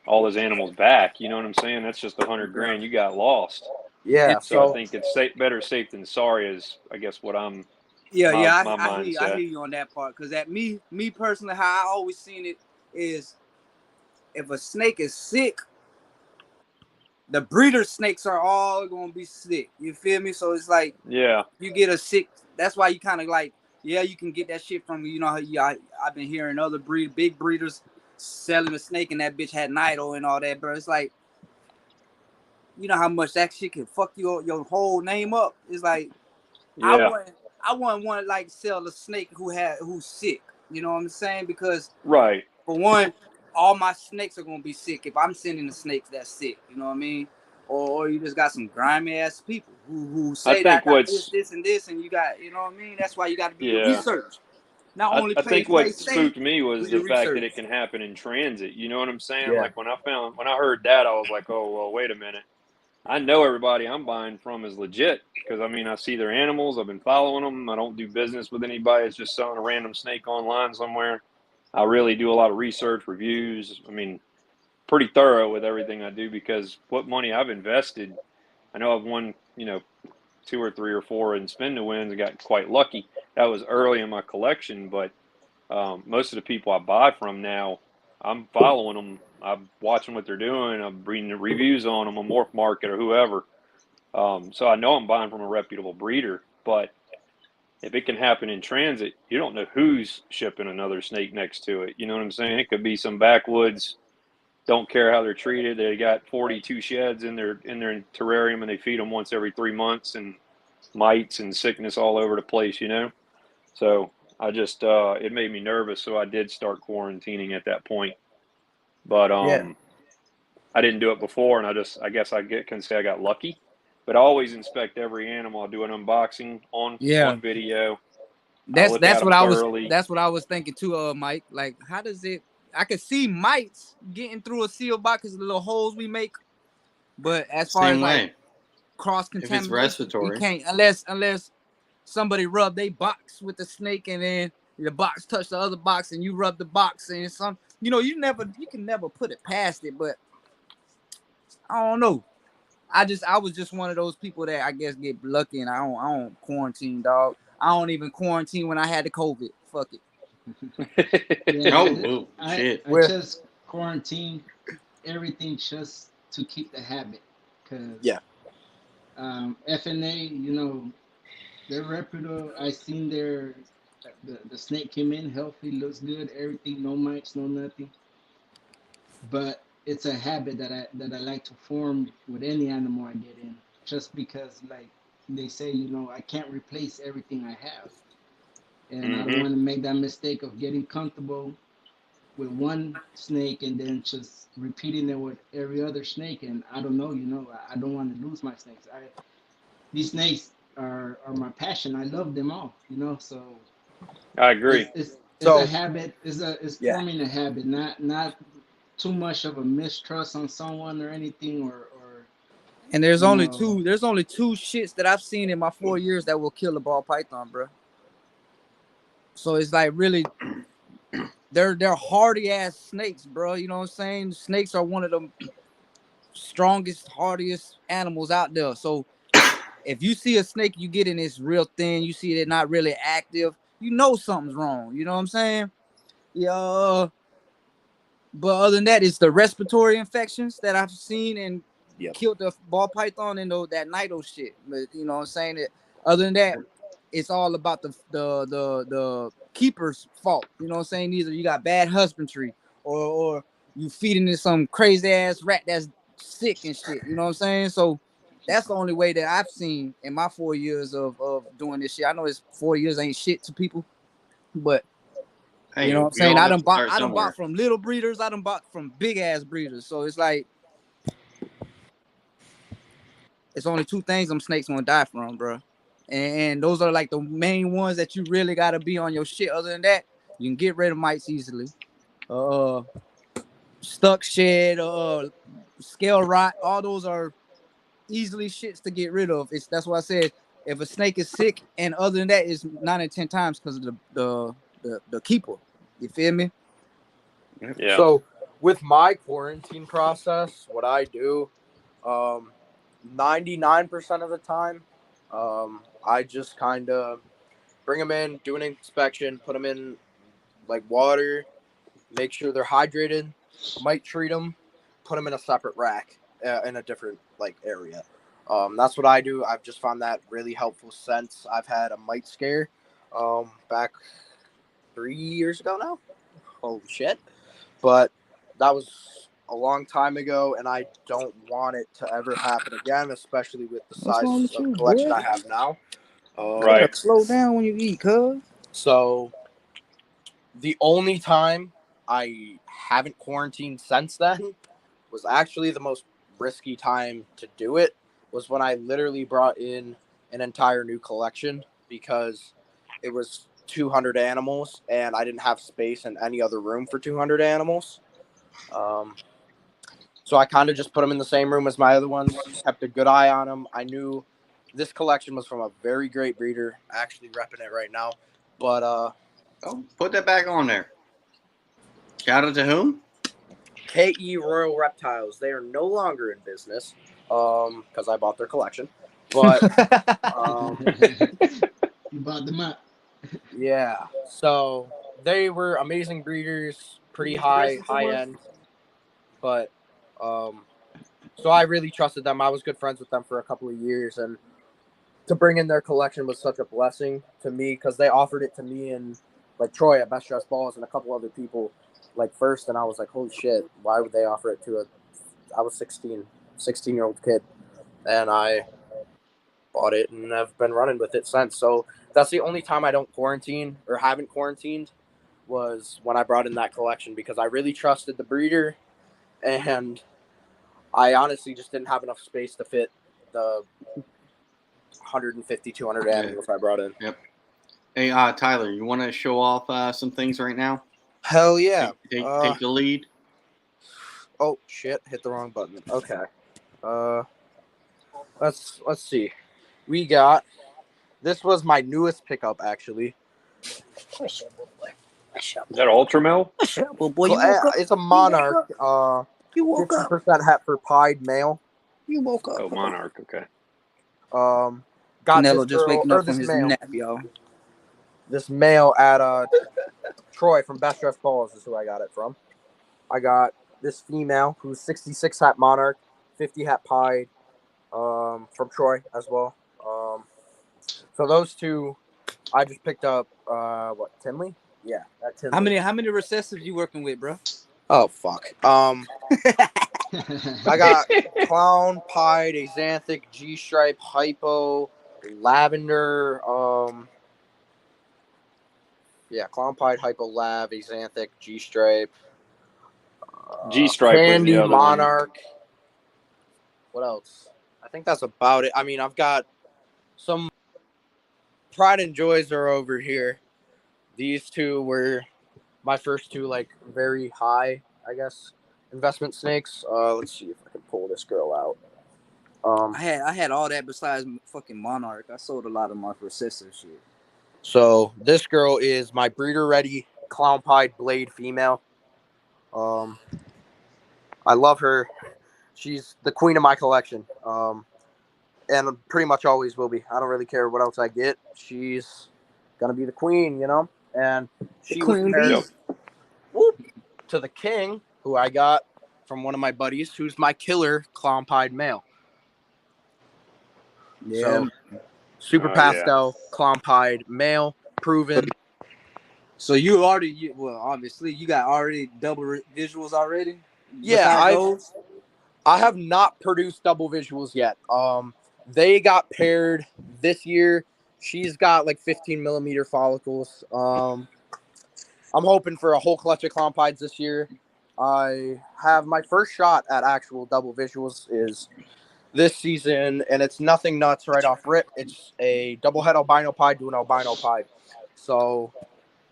all those animals back. You know what I'm saying? That's just $100,000 you got lost. Yeah. So I So think it's better safe than sorry is, I guess, what my I hear mindset. you on that part. Because me personally, how I always seen it is, if a snake is sick, the breeder snakes are all gonna be sick. You feel me? So it's like, Yeah. you get a sick. That's why you kind of like, you can get that shit from, how I've been hearing other big breeders selling a snake and that bitch had Nido and all that, bro. It's like, you know how much that shit can fuck your whole name up. It's like, I Yeah. wouldn't want to like sell a snake who's sick. You know what I'm saying? Because Right. for one, all my snakes are gonna be sick if I'm sending the snakes that's sick. You know what I mean? Or you just got some grimy ass people who say that think I got what's this, and this, and you got, you know what I mean? That's why you got to do your yeah. research. Not only I play think what safe, spooked me do was the your fact that research. it can happen in transit. You know what I'm saying? Yeah. Like when I heard that, I was like, oh well, wait a minute. I know everybody I'm buying from is legit because I mean I see their animals. I've been following them. I don't do business with anybody that's just selling a random snake online somewhere. I really do a lot of research, reviews. I mean, pretty thorough with everything I do because what money I've invested, I know I've won, 2 or 3 or 4 in spin to wins and got quite lucky. That was early in my collection, but most of the people I buy from now, I'm following them. I'm watching what they're doing. I'm reading the reviews on them, a Morph Market or whoever. So I know I'm buying from a reputable breeder, but if it can happen in transit, you don't know who's shipping another snake next to it. You know what I'm saying? It could be some backwoods, don't care how they're treated. They got 42 sheds in their terrarium and they feed them once every 3 months and mites and sickness all over the place, So I just it made me nervous, so I did start quarantining at that point. But yeah. I didn't do it before, and I guess can say I got lucky. But I always inspect every animal. I do an unboxing on video. I look at them thoroughly. That's what I was thinking too, Mike. Like, how does it? I could see mites getting through a sealed box because of the little holes we make. But as far Same as like way. cross If it's contamination, you respiratory. can't unless somebody rub their box with the snake and then the box touch the other box and you rub the box and you can never put it past it. But I don't know. I was just one of those people that I guess get lucky, and I don't quarantine, dog. I don't even quarantine when I had the COVID. Fuck it. Yeah, Oh, whoa, shit. I just quarantine everything just to keep the habit, cause Yeah. FNA, they're reputable. I seen the snake came in healthy, looks good, everything, no mites, no nothing. But it's a habit that I like to form with any animal I get in, just because like they say, I can't replace everything I have, and I don't want to make that mistake of getting comfortable with one snake and then just repeating it with every other snake. And I don't know, I don't want to lose my snakes. These snakes are my passion. I love them all, so I agree. it's a So habit. It's yeah. forming a habit, not too much of a mistrust on someone or anything, or And there's you only know two shits that I've seen in my 4 years that will kill a ball python, bro. So it's like really, they're hardy ass snakes, bro. You know what I'm saying? Snakes are one of the strongest, hardiest animals out there. So if you see a snake you get in it's real thin, you see it not really active, you know something's wrong. You know what I'm saying? Yeah. But other than that, it's the respiratory infections that I've seen and killed the ball python and that Nido shit. But you know what I'm saying? Other than that, it's all about the keeper's fault. You know what I'm saying? Either you got bad husbandry or you feeding it some crazy ass rat that's sick and shit. You know what I'm saying? So that's the only way that I've seen in my 4 years of doing this shit. I know it's 4 years ain't shit to people, But Hey, you know what I'm we saying? all I have done to bought start I done somewhere. bought from little breeders, I done bought from big ass breeders. So it's like it's only two things them snakes gonna die from, bro. And those are like the main ones that you really gotta be on your shit. Other than that, you can get rid of mites easily. Stuck shed, scale rot, all those are easily shits to get rid of. That's why I said if a snake is sick, and other than that, it's 9 and 10 times because of the keeper. You feel me? Yeah. So with my quarantine process, what I do, 99% of the time, I just kind of bring them in, do an inspection, put them in like water, make sure they're hydrated, might treat them, put them in a separate rack in a different like area. That's what I do. I've just found that really helpful since I've had a mite scare back 3 years ago now. Holy shit. But that was a long time ago, and I don't want it to ever happen again, especially with the What's wrong size with of you, collection boy? I have now. Right. Slow down when you eat, cuz. So the only time I haven't quarantined since then was actually the most risky time to do it was when I literally brought in an entire new collection because it was 200 animals and I didn't have space in any other room for 200 animals. So I kind of just put them in the same room as my other ones, kept a good eye on them. I knew this collection was from a very great breeder, actually repping it right now. But Oh, put that back on there. Shout out to whom? KE Royal Reptiles, they are no longer in business because I bought their collection. But You bought them up. yeah, so they were amazing breeders, pretty high end. But so I really trusted them. I was good friends with them for a couple of years, and to bring in their collection was such a blessing to me because they offered it to me and like Troy at Best Dressed Balls and a couple other people like first, and I was like, holy shit, why would they offer it to I was 16-year-old kid, and I bought it and I've been running with it since. So that's the only time I don't quarantine or haven't quarantined was when I brought in that collection because I really trusted the breeder, and I honestly just didn't have enough space to fit the 150, 200 animals I brought in. Yep. Hey, Tyler, you want to show off some things right now? Hell yeah. Take the lead. Oh shit, hit the wrong button. Okay. Let's see. We got this was my newest pickup actually. Is that Ultramel? Boy, you woke up. It's a Monarch. You woke up. 50% heifer pied male. You woke up. Oh, Monarch. Okay. Got Canelo this just girl waking or up from this his male. nap, y'all. This male at Troy from Best Dressed Balls is who I got it from. I got this female who's 66 hat Monarch, 50 hat pied, from Troy as well. So those two, I just picked up. What Tinley? Yeah, that Tinley. How many recessives you working with, bro? Oh fuck. I got clown pied, axanthic, G stripe, hypo, lavender. Yeah, clown pied, hypo, lav, axanthic, G stripe, G Stripe was candy the other monarch. What else? I think that's about it. I mean, I've got some pride and joys are over here. These two were my first two, like very high, I guess, investment snakes. Let's see if I can pull this girl out. I had all that besides fucking Monarch. I sold a lot of my recessive shit. So this girl is my breeder ready clown pied blade female. I love her. She's the queen of my collection. And pretty much always will be. I don't really care what else I get. She's gonna be the queen, you know. And she was paired to the king, who I got from one of my buddies, who's my killer clown pied male. Yeah. So super pastel, clown pied male, proven. So you already, well, obviously you got already double visuals already. Yeah, I have not produced double visuals yet. They got paired this year. She's got like 15 millimeter follicles. I'm hoping for a whole clutch of clown pies this year. I have my first shot at actual double visuals is this season, and it's nothing nuts right off rip. It's a double head albino pie doing albino pie. So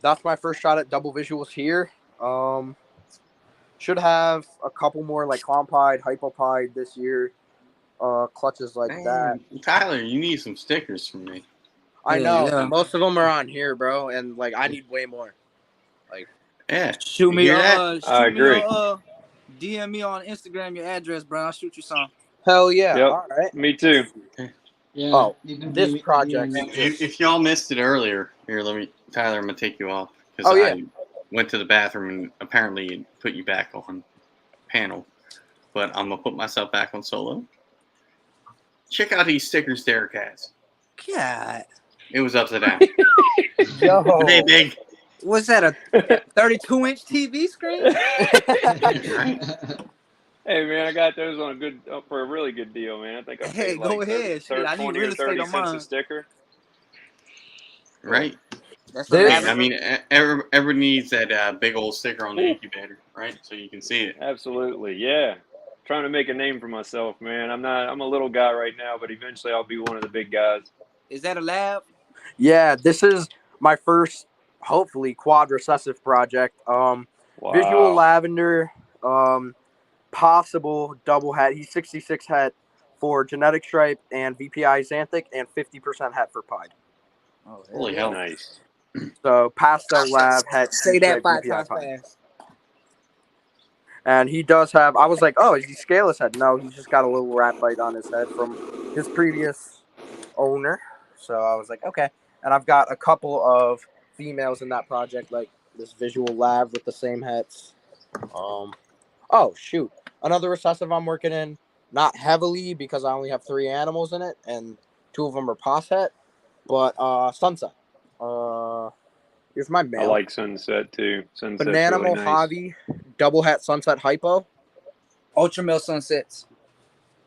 that's my first shot at double visuals here. Should have a couple more like clown pie, hypo pie this year. Clutches like that. Man, Tyler, you need some stickers from me. I know Yeah. most of them are on here, bro, and like I need way more. Like, Yeah. Shoot You me, hear that? I agree. DM me on Instagram your address, bro. I'll shoot you some. hell yeah! Yep. All right. Me too. Yeah. Oh, you can this DM project. me. And if y'all missed it earlier, here, Tyler, I'm gonna take you off because Oh, yeah. I went to the bathroom and apparently put you back on panel, but I'm gonna put myself back on solo. Check out these stickers Derek has. God, It was upside down. Yo. They big, what's that? A 32-inch TV screen? right? Hey man, I got those on for a really good deal, man. I think I paid Hey, like go ahead. Shit, I need 20 real or estate 30 on cents mine. a sticker. Right. That's This- And, I mean, everybody needs that big old sticker on the incubator, right? So you can see it. Absolutely, yeah. Trying to make a name for myself, man. I'm a little guy right now, but eventually I'll be one of the big guys. Is that a lab? Yeah, this is my first, hopefully, quad recessive project. Wow. Visual lavender, possible double hat. He's 66 het for genetic stripe and VPI xanthic, and 50% het for pied. Oh, Holy hell. Nice. So pastel lab het. Say that stripe, 5 VPI times pied. fast. And he does have. I was like, oh, is he scaleless head? No, he's just got a little rat bite on his head from his previous owner. So I was like, okay. And I've got a couple of females in that project, like this visual lab with the same hets. Oh shoot, another recessive I'm working in, not heavily because I only have 3 animals in it, and 2 of them are pos het, but sunset. Here's my I male. like Sunset too. Sunset's Banana really nice. Mojave, double hat sunset hypo. Ultramel sunsets.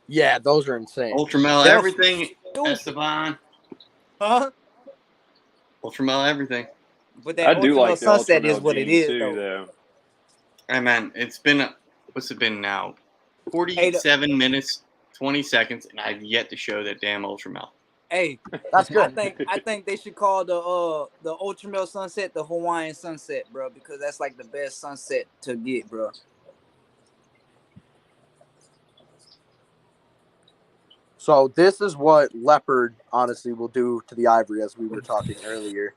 Yeah, those are insane. Ultramel They're everything, stupid. Esteban. Huh? Ultramel everything. But that I do Ultramel like the sunset is Ultramel what it gene is, too, though. though. Hey man, it's been what's it been now? 47 minutes, 20 seconds, and I've yet to show that damn Ultramel. Hey, That's I good. think they should call the Ultramel sunset the Hawaiian sunset, bro, because that's like the best sunset to get, bro. So this is what leopard honestly will do to the ivory, as we were talking earlier.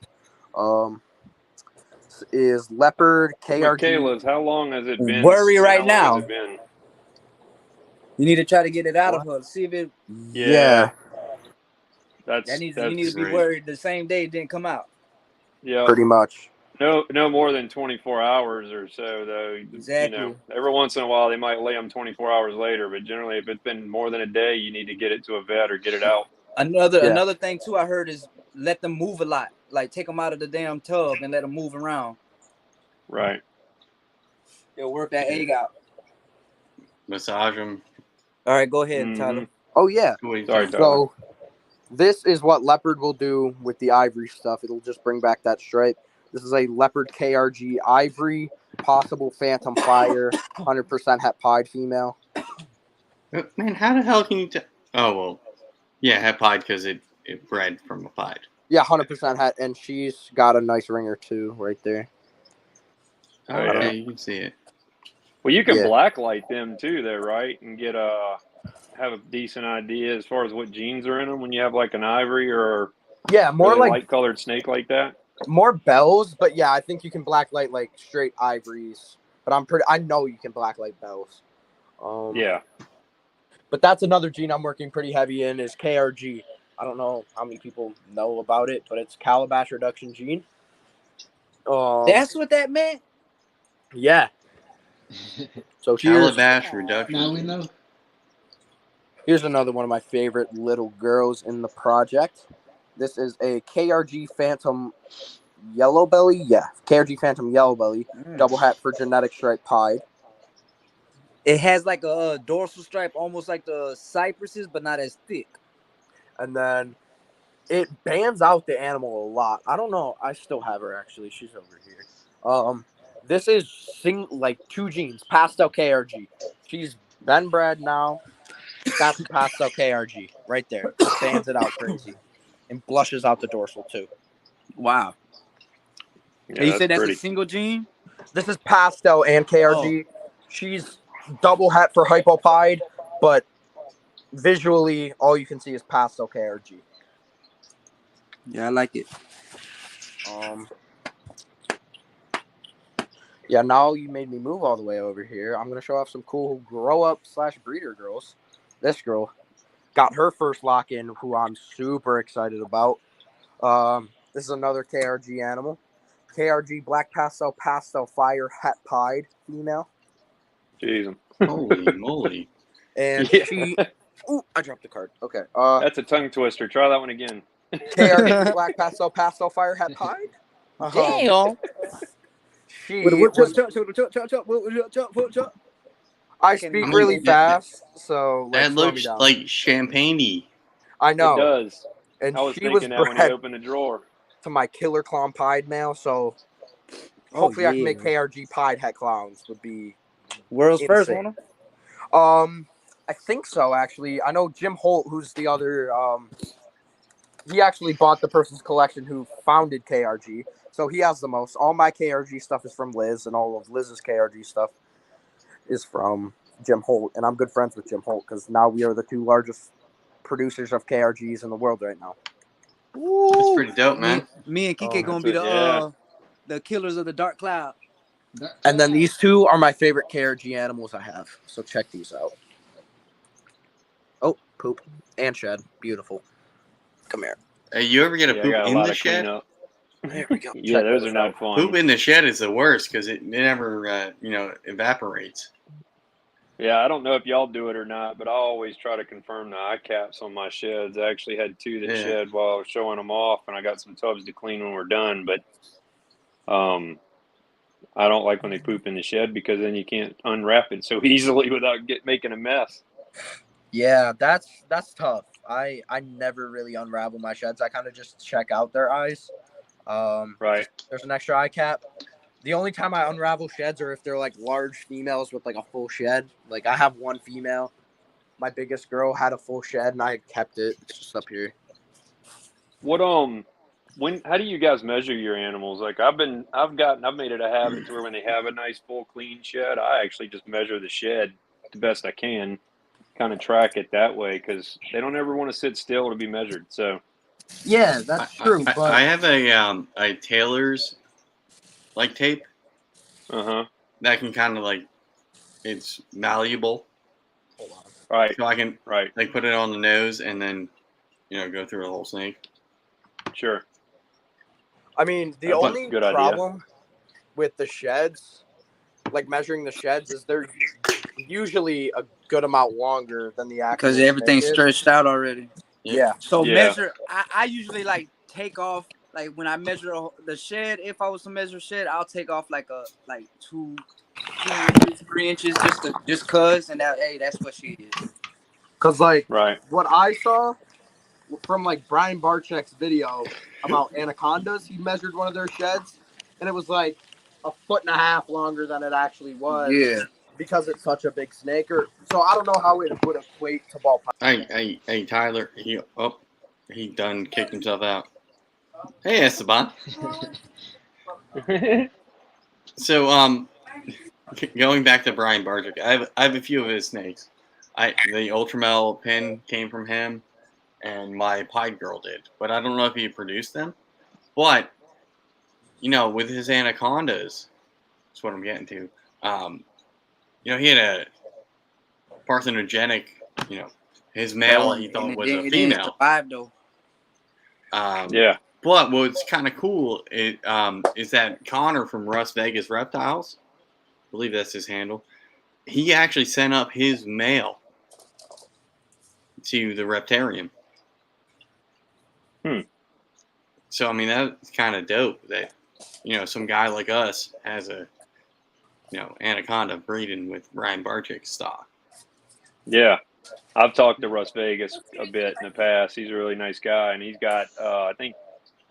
Is leopard KRG. Michaela's, how long has it been? Worry right How long now. has it been? You need to try to get it out of her. See if it. Yeah. That's You need to be great. worried the same day it didn't come out. Yeah. Pretty much. No more than 24 hours or so, though. Exactly. You know, every once in a while they might lay them 24 hours later, but generally, if it's been more than a day, you need to get it to a vet or get it out. Another thing too I heard is let them move a lot. Like take them out of the damn tub and let them move around. Right. It'll work that egg out. Massage them. All right, go ahead, Mhm. Tyler. Oh yeah. Sorry, Tyler. So this is what leopard will do with the ivory stuff. It'll just bring back that stripe. This is a leopard KRG ivory, possible phantom fire, 100% het pied female. Man, how the hell can you tell? Oh, well, yeah, het pied because it bred from a pied. Yeah, 100% het, and she's got a nice ringer too, right there. Oh, yeah. okay, you can see it. Well, you can Yeah. blacklight them too, though, right? And get have a decent idea as far as what genes are in them when you have like an ivory or Yeah, more really like light-colored snake like that. more bells, but yeah, I think you can blacklight like straight ivories. But I know you can blacklight bells. Yeah. But that's another gene I'm working pretty heavy in is KRG. I don't know how many people know about it, but it's calabash reduction gene. That's what that meant? Yeah. So here's Calabash reduction. Now we know. another one of my favorite little girls in the project. This is a KRG Phantom Yellow Belly. Yeah, KRG Phantom Yellow Belly. Double hat for genetic stripe pied. It has like a dorsal stripe, almost like the cypresses, but not as thick. And then it bands out the animal a lot. I don't know. I still have her, actually. She's over here. This is like 2 genes, pastel KRG. She's been bred now. That's pastel KRG right there. Stands it out crazy, and blushes out the dorsal too. Wow. Yeah, And you said that's a pretty. single gene? This is pastel and KRG. She's double het for hypopide, but visually, all you can see is pastel KRG. Yeah, I like it. Yeah, now you made me move all the way over here. I'm gonna show off some cool grow up / breeder girls. This girl got her first lock in, who I'm super excited about. This is another KRG animal. KRG black pastel fire het pied female. Jeez. Holy moly! And Yeah. she ooh, I dropped the card. Okay. That's a tongue twister. Try that one again. KRG black pastel fire het pied. Damn. She What was, I speak I mean, really that- fast, so like That slow me looks down. like champagne-y. I It know. does. And I was she was thinking that when he bred opened the drawer. to my killer clown pied male, so hopefully I can make KRG pied het clowns would be world's first insane. one. I think so actually. I know Jim Holt, who's the other he actually bought the person's collection who founded KRG. So he has the most. All my KRG stuff is from Liz, and all of Liz's KRG stuff is from Jim Holt. And I'm good friends with Jim Holt because now we are the 2 largest producers of KRGs in the world right now. That's pretty dope, man. Me and Kike gonna that's be it, yeah. the killers of the dark cloud. And then these 2 are my favorite KRG animals I have. So check these out. Oh, poop and shed. Beautiful. Come here. Hey, you ever get a Yeah, I poop got a in lot the of shed? cleanup. There we go. Yeah, Check those those are out. not fun. Poop in the shed is the worst because it never, evaporates. Yeah, I don't know if y'all do it or not, but I always try to confirm the eye caps on my sheds. I actually had 2 that Yeah. shed while I was showing them off, and I got some tubs to clean when we're done. But I don't like when they poop in the shed because then you can't unwrap it so easily without making a mess. Yeah, that's tough. I never really unravel my sheds. I kind of just check out their eyes. Right. There's an extra eye cap. The only time I unravel sheds are if they're like large females with like a full shed. Like I have 1 female. My biggest girl had a full shed and I kept it. It's just up here. What how do you guys measure your animals? Like I've made it a habit to where when they have a nice full clean shed, I actually just measure the shed the best I can, kind of track it that way because they don't ever want to sit still to be measured. So Yeah, that's true. I But have a Taylor's like tape that can kind of like it's malleable, hold on. right, so I can right, like put it on the nose and then go through the whole snake. sure. I mean, the That's a only good idea. problem with the sheds, like measuring the sheds, is they're usually a good amount longer than the actual. Because everything's snake is. stretched out already. Yeah. So Yeah. measure. I usually like take off like when I measure the shed. If I was to measure shed, I'll take off like 2 inches, 3 inches, just cause, and that's what she is. Cause like Right. what I saw from like Brian Barczyk's video about anacondas, he measured one of their sheds, and it was like 1.5 feet longer than it actually was. Yeah. Because it's such a big snake. So I don't know how it would equate to ball python. Hey, Tyler. He done kicked himself out. Hey, Esteban. So going back to Brian Barczyk, I have a few of his snakes. The Ultramel pin came from him, and my Pied Girl did, but I don't know if he produced them. But with his anacondas, that's what I'm getting to. He had a parthenogenic. His male he thought was a female. Survived though. Yeah. But what's kind of cool is that Connor from Las Vegas Reptiles, I believe that's his handle, he actually sent up his male to the Reptarium. So, I mean, that's kind of dope that, some guy like us has a, anaconda breeding with Brian Barczyk's stock. Yeah. I've talked to Russ Vegas a bit in the past. He's a really nice guy, and he's got, I think,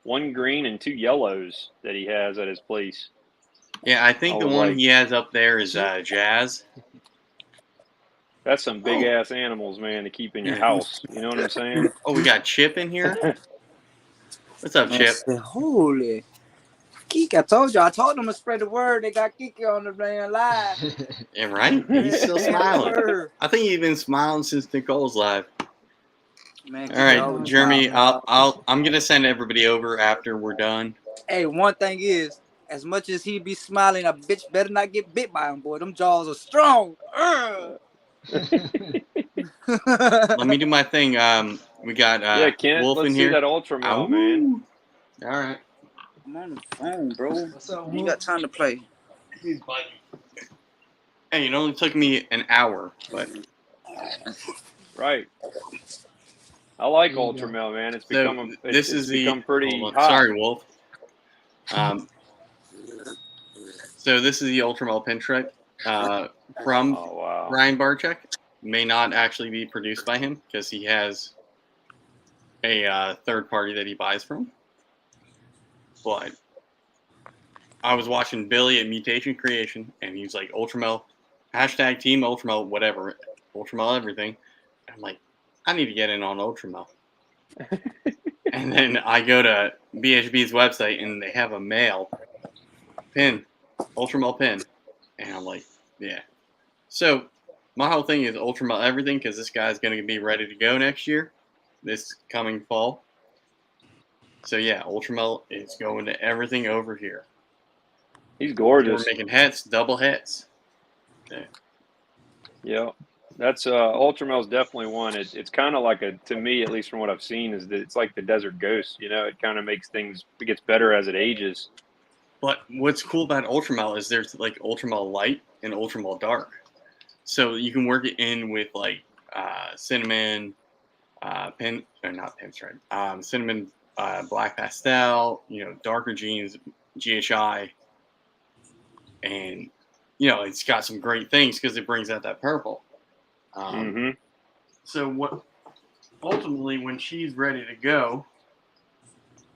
1 green and 2 yellows that he has at his place. Yeah, I think I the would one like- he has up there is Jazz. That's some big Oh. ass animals, man, to keep in your Yeah. house. You know what I'm saying? Oh, we got Chip in here. What's up, Man, Chip? said, holy. Geek, I told them to spread the word. They got Geeky on the damn live. Yeah, right? He's still Spread the smiling. word. I think he's been smiling since Nicole's live. Man, All Geeky right, always Jeremy, smiling. I'm gonna send everybody over after we're done. Hey, one thing is, as much as he be smiling, a bitch better not get bit by him, boy. Them jaws are strong. Let me do my thing. We got Yeah, Kent, Wolf let's in see here. that ultra male, Ow. man. All right. I'm on the phone, bro. What's up, You Wolf? got time to play. He's biting. Hey, it only took me an hour, but Right. I like There you ultra go. male, man. It's so become this it's is the. become pretty hold on. hot. Sorry, Wolf. So this is the Ultramel pinstripe from Oh wow. Ryan Barczyk. May not actually be produced by him because he has a third party that he buys from. But I was watching Billy at Mutation Creation, and he's like, Ultramel, hashtag Team Ultramel, whatever, Ultramel everything. And I'm like, I need to get in on Ultramel. And then I go to BHB's website, and they have a male pin, Ultramel pin. And I'm like, yeah. So my whole thing is Ultramel everything because this guy's going to be ready to go next year, this coming fall. So yeah, Ultramel is going to everything over here. He's We're gorgeous. making hits, double hits. Yeah. Yeah. That's Ultramel's definitely one. It's kind of like to me, at least from what I've seen, is that it's like the desert ghost. You know, it kind of makes things, it gets better as it ages. But what's cool about Ultramel is there's like Ultramel light and Ultramel dark. So you can work it in with like cinnamon, pin or not pinstripe, cinnamon, black pastel, darker jeans, GHI, and it's got some great things because it brings out that purple. Mm-hmm. So what? Ultimately, when she's ready to go,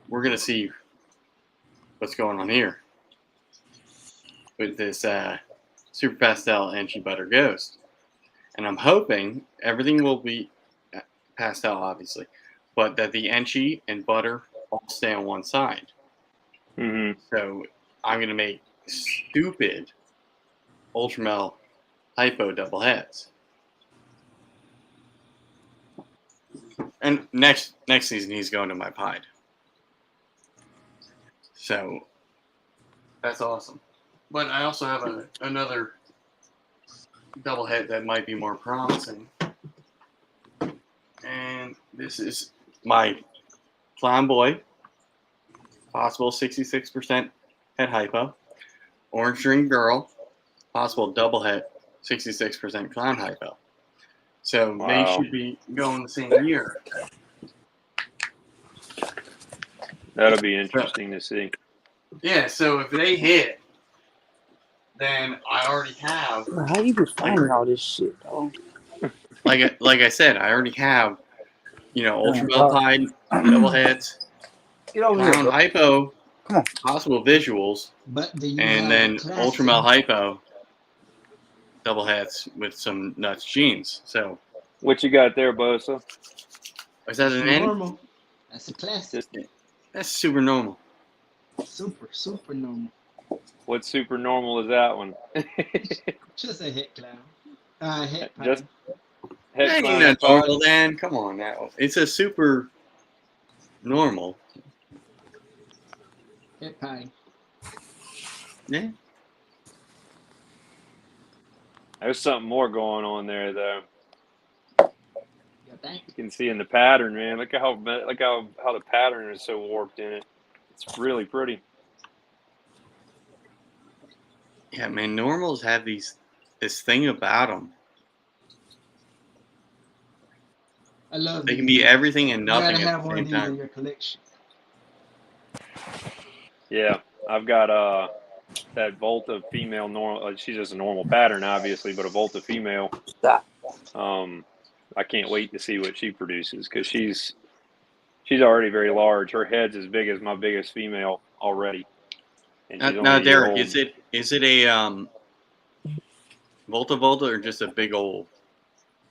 we're gonna see what's going on here with this Super Pastel Enchi Butter Ghost, and I'm hoping everything will be pastel, obviously, but that the Enchi and butter all stay on one side. Mm-hmm. So I'm gonna make stupid Ultramel hypo double heads. And next season he's going to my Pied. So that's awesome. But I also have another double head that might be more promising. And this is my Clown Boy, possible 66% head hypo. Orange Dream Girl, possible double head, 66% clown hypo. So Wow. they should be going the same year. That'll be interesting to see. Yeah, so if they hit, then I already have, How you been finding all this shit, dog? like I said, I already have, Ultramel Pied, double heads, Get over here, clown bro. hypo, Come on. possible visuals, But do you and have then a classic? Ultramel hypo, double heads with some nuts jeans. So What you got there, Bosa? is that an N? Normal. That's a classic. That's super normal. Super normal. What super normal is that one? Just a hit clown. Hit Just pie. head That clown ain't a pod? normal, Dan. Come on now. It's a super normal. Hit pie. Yeah. There's something more going on there, though. You think? You can see in the pattern, man. Look how the pattern is so warped in it. It's really pretty. Yeah, man. Normals have this thing about them. I love They can these. be everything and You gotta nothing at have the one of same these in time. your collection. Yeah, I've got that Volta female normal. She's just a normal pattern, obviously, but a Volta female. Stop. I can't wait to see what she produces because she's already very large. Her head's as big as my biggest female already, and she's only Now, a year Derek, old. is it a Volta or just a big old?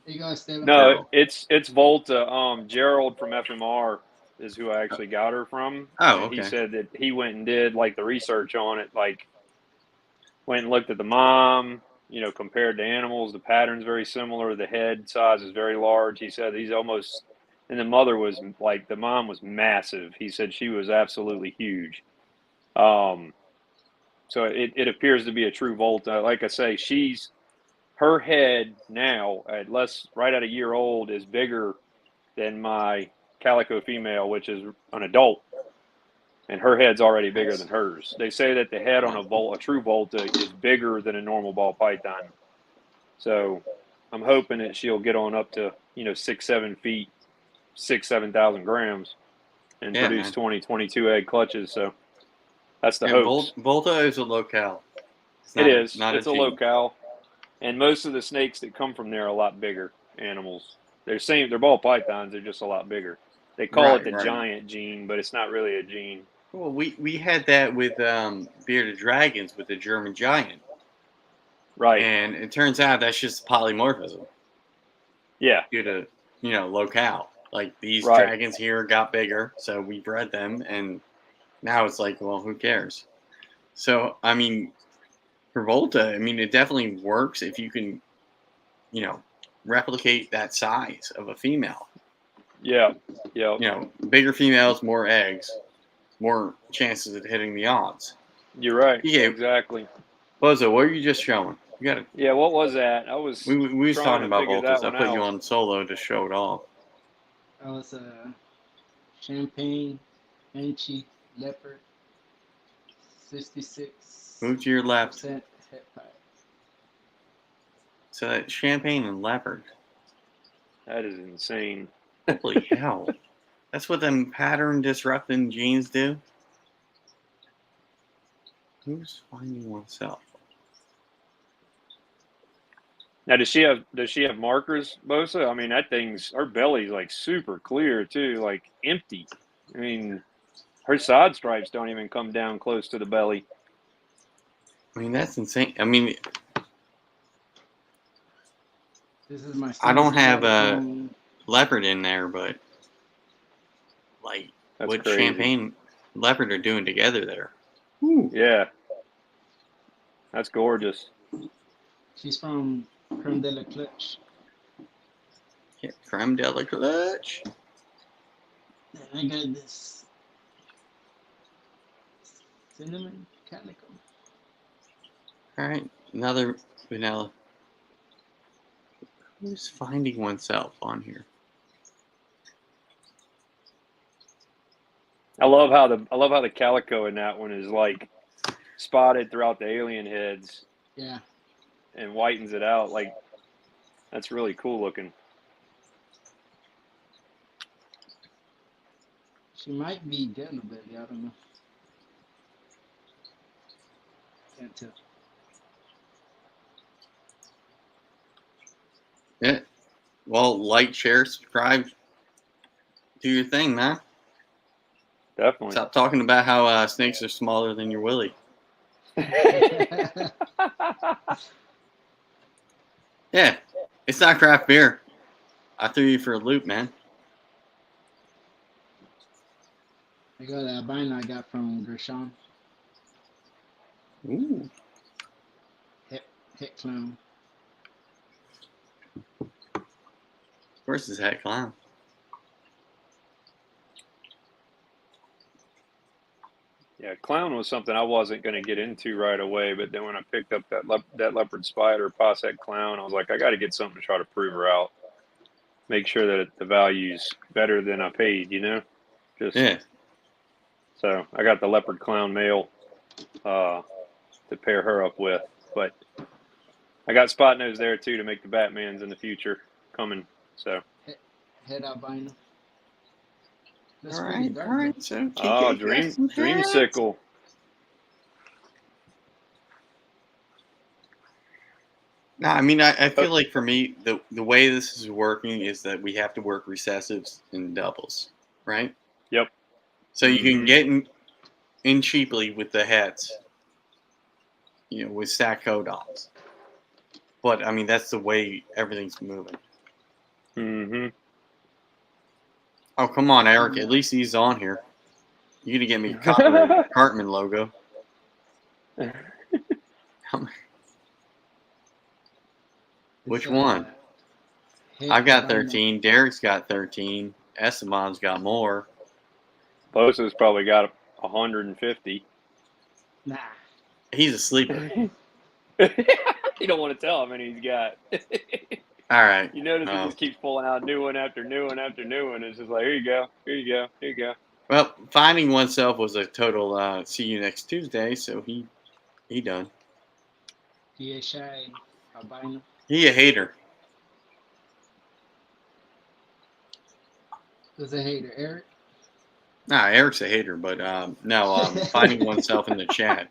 You gotta stay with No, girl? it's Volta. Gerald from FMR is who I actually got her from. Oh, And he okay. said that he went and did like the research on it, like went and looked at the mom, compared to animals. The pattern's very similar. The head size is very large. He said he's almost, and the mother was like, the mom was massive. He said she was absolutely huge. So it appears to be a true Volta. Like I say, her head now right at a year old is bigger than my calico female, which is an adult. And her head's already bigger than hers. They say that the head on a true Volta is bigger than a normal ball python. So I'm hoping that she'll get on up to 6-7 feet, 7,000 grams, and produce 22 egg clutches. So that's the hopes. Volta is a locale. It's not a gene. locale, and most of the snakes that come from there are a lot bigger animals. They're ball pythons. They're just a lot bigger. They call it the giant gene, but it's not really a gene. Well, we had that with bearded dragons with the German giant, right? And it turns out that's just polymorphism. Yeah, due to locale. Like these dragons here got bigger, so we bred them, and now it's like, well, who cares? So I mean, for Volta, I mean, it definitely works if you can, replicate that size of a female. Yeah. Bigger females, more eggs, more chances of hitting the odds. You're right. Yeah, exactly. Bozo, what were you just showing? You got it. Yeah, what was that? We was talking about Voltas. I put you on solo to show it off. That was a champagne, Enchi, leopard, 66. Move to your left. Head pipe. So that champagne and leopard. That is insane. Holy hell. That's what them pattern disrupting genes do? Who's finding oneself? Now, does she have markers, Bosa? I mean, her belly's like super clear too, like empty. I mean, her side stripes don't even come down close to the belly. I mean, that's insane. I mean, this is my. I don't have a leopard in there, but like that's what crazy. champagne leopard are doing together there. Ooh. Yeah, that's gorgeous. She's from Creme de la Clutch. Yeah, Creme de la Clutch. And I got this cinnamon calico. All right, another vanilla. Who's finding oneself on here? I love how the calico in that one is like spotted throughout the alien heads. Yeah. And whitens it out. Like, that's really cool looking. She might be yellow belly. I don't know. Can't tell. Yeah. Well, like, share, subscribe. Do your thing, man. Definitely. Stop talking about how snakes are smaller than your willy. Yeah, it's not craft beer. I threw you for a loop, man. I got a albino I got from Gershon. Ooh. Het clown. Where's his het clown? Yeah, clown was something I wasn't going to get into right away, but then when I picked up that leopard spider, Posset clown, I was like, I got to get something to try to prove her out. Make sure that the value's better than I paid, Just yeah. So I got the leopard clown male to pair her up with, but I got spot nose there too to make the Batmans in the future coming. So Het albino. All right. So dreamsicle. No, I mean, I feel like for me, the way this is working is that we have to work recessives and doubles, right? Yep. So you can get in cheaply with the hets, with stack codons. But I mean, that's the way everything's moving. Mm-hmm. Oh, come on, Eric. At least he's on here. You gonna get me a copyright Cartman logo? Which one? I've got 13. Derek's got 13. Esteban's got more. Bosa's probably got 150. Nah. He's a sleeper. You don't want to tell how many he's got. All right. You notice he just keeps pulling out new one after new one after new one. It's just like, here you go, here you go, here you go. Well, finding oneself was a total see you next Tuesday, so he done. He a shy albino. He a hater. Who's a hater? Eric? Nah, Eric's a hater, but no, finding oneself in the chat.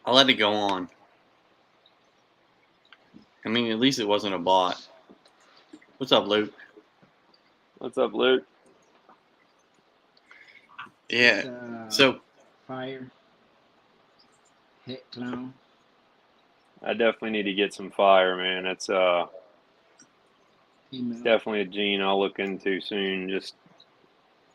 I'll let it go on. I mean, at least it wasn't a bot. What's up, Luke? What's up, Luke? Yeah. So fire. Hit clown. I definitely need to get some fire, man. That's definitely a gene I'll look into soon. Just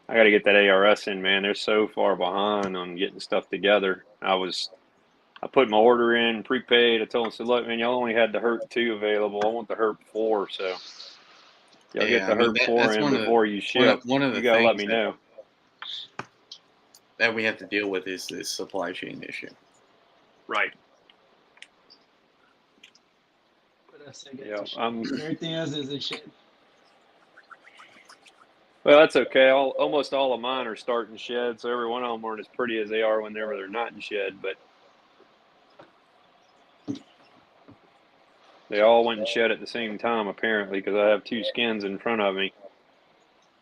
I got to get that ARS in, man. They're so far behind on getting stuff together. I put my order in prepaid. I told them, said, look, man, y'all only had the Herp 2 available. I want the Herp 4, so y'all get the Herp 4 in before you ship. One of the you got to let me things know. That we have to deal with is this supply chain issue. Right. Yeah, everything else is a shit. Well, that's okay. Almost all of mine are starting shed, so every one of them aren't as pretty as they are whenever they're not in shed, but they all went in shed at the same time, apparently, because I have 2 skins in front of me,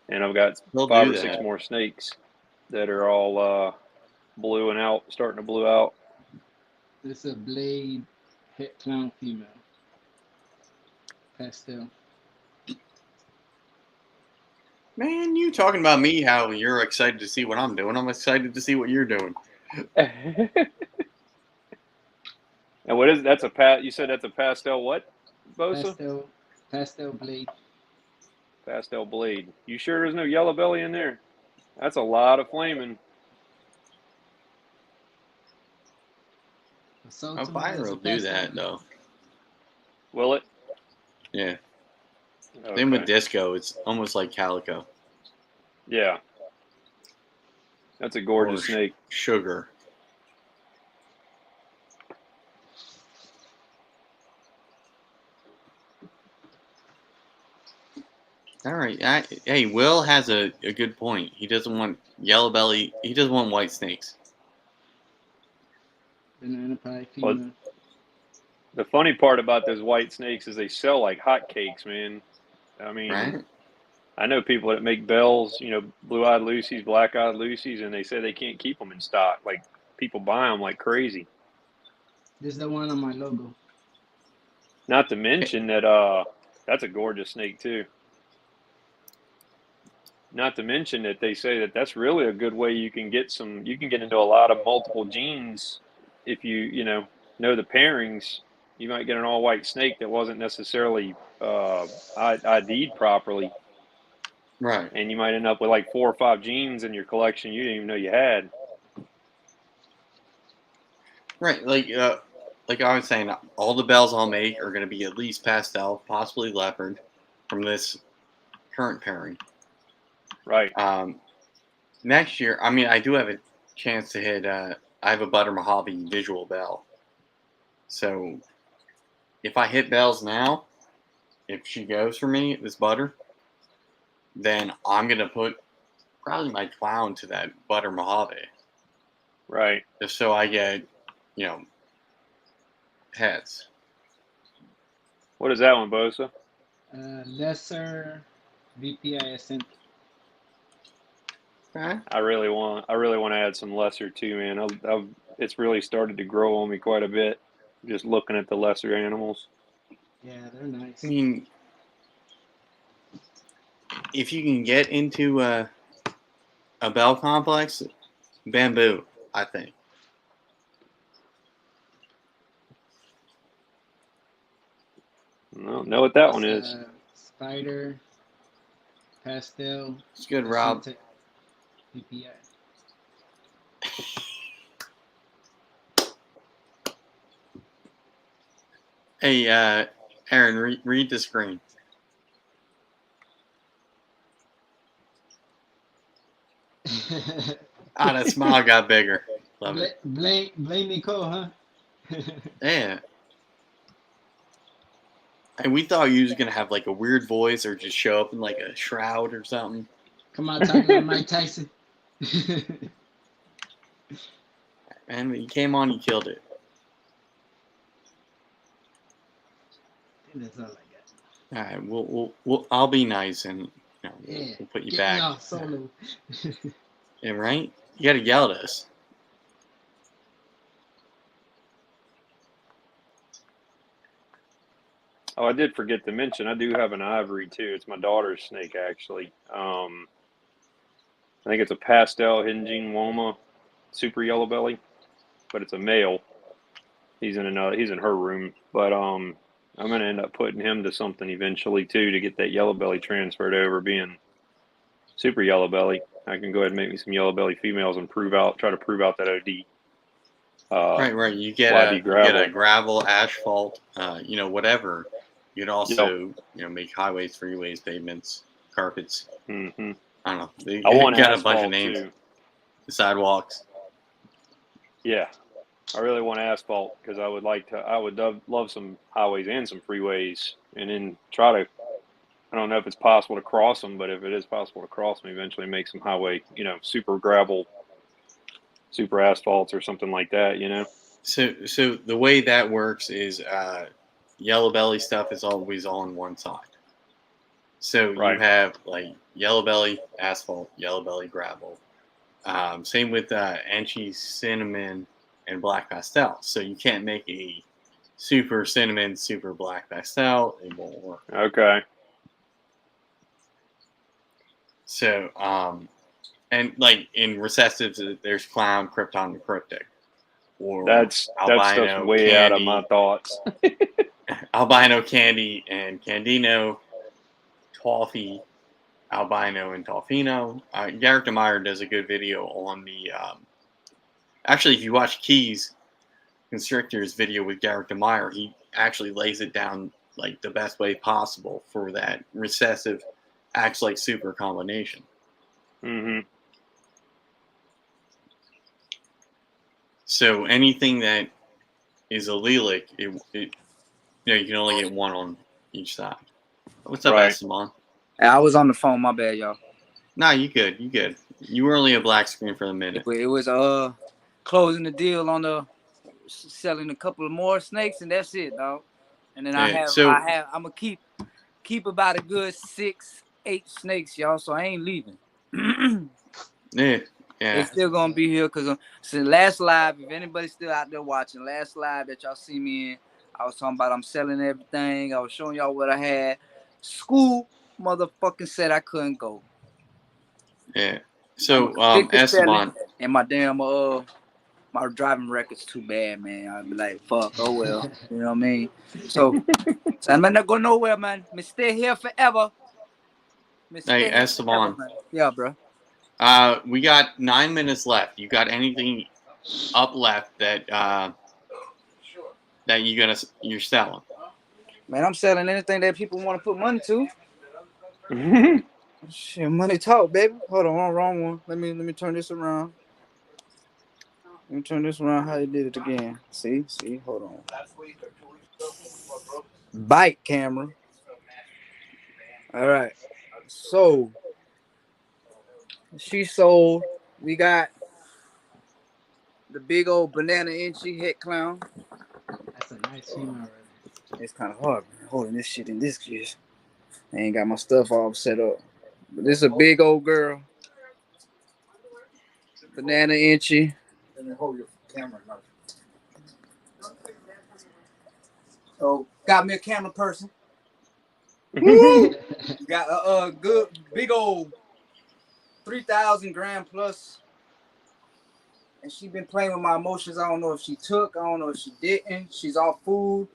and I've got 5 or 6 more snakes that are all bluing out, starting to blue out. This is a blade hit clown female. Pastel. Man, you talking about me, how you're excited to see what I'm doing. I'm excited to see what you're doing. And what is that's you said that's a pastel what, Bosa? Pastel blade. Pastel blade. You sure there's no yellow belly in there? That's a lot of flaming. A fire will do that, though. Will it? Yeah. Okay. Same with disco. It's almost like calico. Yeah. That's a gorgeous snake. Sugar. All right. Hey, Will has a good point. He doesn't want yellow belly. He doesn't want white snakes. Banana pie female. Well, the funny part about those white snakes is they sell like hotcakes, man. I mean, right? I know people that make bells, blue-eyed Lucy's, black-eyed Lucy's, and they say they can't keep them in stock. Like, people buy them like crazy. This is the one on my logo. Not to mention that that's a gorgeous snake, too. Not to mention that they say that that's really a good way you can get into a lot of multiple genes if you know the pairings. You might get an all-white snake that wasn't necessarily ID'd properly. Right. And you might end up with like 4 or 5 genes in your collection you didn't even know you had. Right. Like I was saying, all the bells I'll make are going to be at least pastel, possibly leopard, from this current pairing. Right. Next year, I mean, I do have a chance to hit. I have a Butter Mojave visual bell. So if I hit bells now, if she goes for me, this butter, then I'm going to put probably my clown to that Butter Mojave. Right. Just so I get, heads. What is that one, Bosa? Lesser VPISN. Okay. I really want to add some lesser too, man. It's really started to grow on me quite a bit, just looking at the lesser animals. Yeah, they're nice. I mean, if you can get into a bell complex, bamboo, I think. No, know what that one It's, is. Spider, pastel. It's good, Rob. PPI. Hey, Aaron, read the screen. That smile got bigger. Love it. Blame Nicole, huh? Yeah. And we thought you was gonna have like a weird voice or just show up in like a shroud or something. Come on, talking like Mike Tyson. And when you came on, you killed it. That's all I got. All right, we'll I'll be nice and Yeah. we'll put you Get back. me off solo. Yeah, right? You gotta yell at us. Oh, I did forget to mention, I do have an ivory too. It's my daughter's snake, actually. I think it's a pastel hinging Woma, super yellow belly, but it's a male. He's in her room, but I'm gonna end up putting him to something eventually too to get that yellow belly transferred over, being super yellow belly. I can go ahead and make me some yellow belly females and try to prove out that OD. Right. You get a gravel, asphalt, whatever. You'd also, make highways, freeways, pavements, carpets. Mm-hmm. I don't know. They I want got a asphalt bunch of names. too. The sidewalks. Yeah, I really want asphalt because I would love some highways and some freeways, and then try to. I don't know if it's possible to cross them, but if it is possible to cross them, eventually make some highway, super gravel, super asphalts or something like that, So the way that works is yellow belly stuff is always on one side. So Right. you have like yellow belly asphalt, yellow belly gravel. Same with Anchi cinnamon and black pastel. So you can't make a super cinnamon, super black pastel. It won't work. Okay. So and like in recessives, there's clown, krypton, and cryptic. Or That stuff's albino, way candy, out of my thoughts. albino candy and candino, toffee, albino and toffino. Garrick DeMeyer does a good video on the. Actually, if you watch Keys Constrictor's video with Garrick DeMeyer, he actually lays it down like the best way possible for that recessive acts like super combination. Mm-hmm. So anything that is allelic, you can only get one on each side. What's up, Right. Esteban? I was on the phone. My bad, y'all. Nah, you good. You good. You were only a black screen for a minute. It was closing the deal on the selling a couple of more snakes, and that's it, dog. And then I'm gonna keep about a good 6-8 snakes, y'all. So I ain't leaving. Yeah. They still gonna be here because since last live, if anybody's still out there watching, last live that y'all see me in, I was talking about I'm selling everything. I was showing y'all what I had. School motherfucking said I couldn't go. Yeah. So Esteban and my damn my driving record's too bad, man. I'd be like, fuck, oh well. You know what I mean? So I'm not go nowhere, man. Me stay here forever. Hey, Esteban. Yeah, bro. We got 9 minutes left. You got anything up left that you're selling? Man, I'm selling anything that people want to put money to. Shit, money talk, baby. Hold on, wrong one. Let me turn this around. Let me turn this around. How you did it again? See, hold on. Bike camera. All right. So she sold. We got the big old banana inchy head clown. That's a nice female right there. It's kind of hard holding this shit in this case. I ain't got my stuff all set up. But this is a big old girl. Banana inchy. Let me hold your camera. So got me a camera person. Got a good big old 3,000 gram plus. And she been playing with my emotions. I don't know if she took. I don't know if she didn't. She's off food.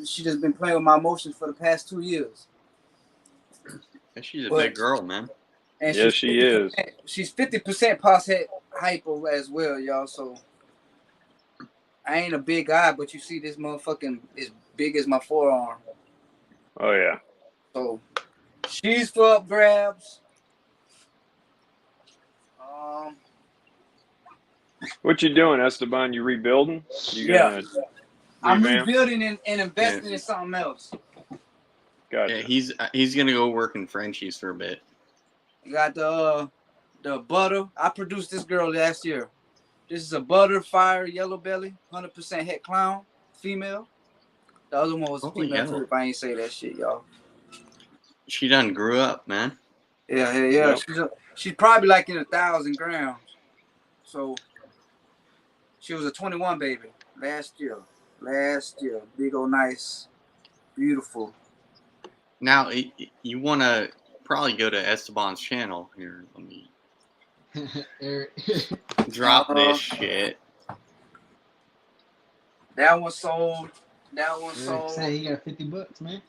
She just been playing with my emotions for the past 2 years. She's a But- big girl, man. And Yes, she is. She's 50% pos hypo as well, y'all. So I ain't a big guy, but you see this motherfucking as big as my forearm. Oh yeah. So she's for up grabs. What you doing, Esteban? You rebuilding? You gonna I'm revamp? rebuilding and investing in something else. Gotcha. Yeah, he's gonna go work in Frenchies for a bit. You got the butter. I produced this girl last year. This is a butter fire yellow belly, 100% het clown, female. The other one was a Holy female hell. too, if I ain't say that shit, y'all. She done grew up, man. Yeah. Yep. She's probably like in 1,000 grams. So she was a 21 baby last year. Big old nice, beautiful. Now you want to probably go to Esteban's channel here. Let me Eric. drop this shit. That one sold. Eric said he got $50, man.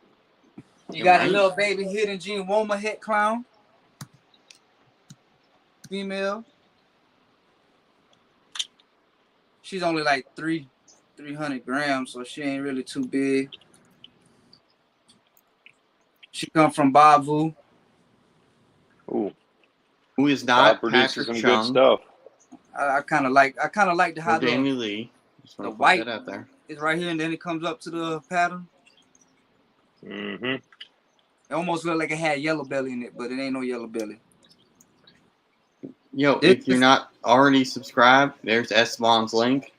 You got Right. a little baby hidden gene Woma het clown. Female. She's only like 300 grams, so she ain't really too big. She come from Bavu. Ooh, Who is Bob not produces Patrick some good Chung stuff. I kind of like the or how Daniel Lee. Just the want to put white that out there. is right here, and then it comes up to the pattern. Mm-hmm. It almost looked like it had yellow belly in it, but it ain't no yellow belly. Yo, if you're not already subscribed, there's Esteban's link.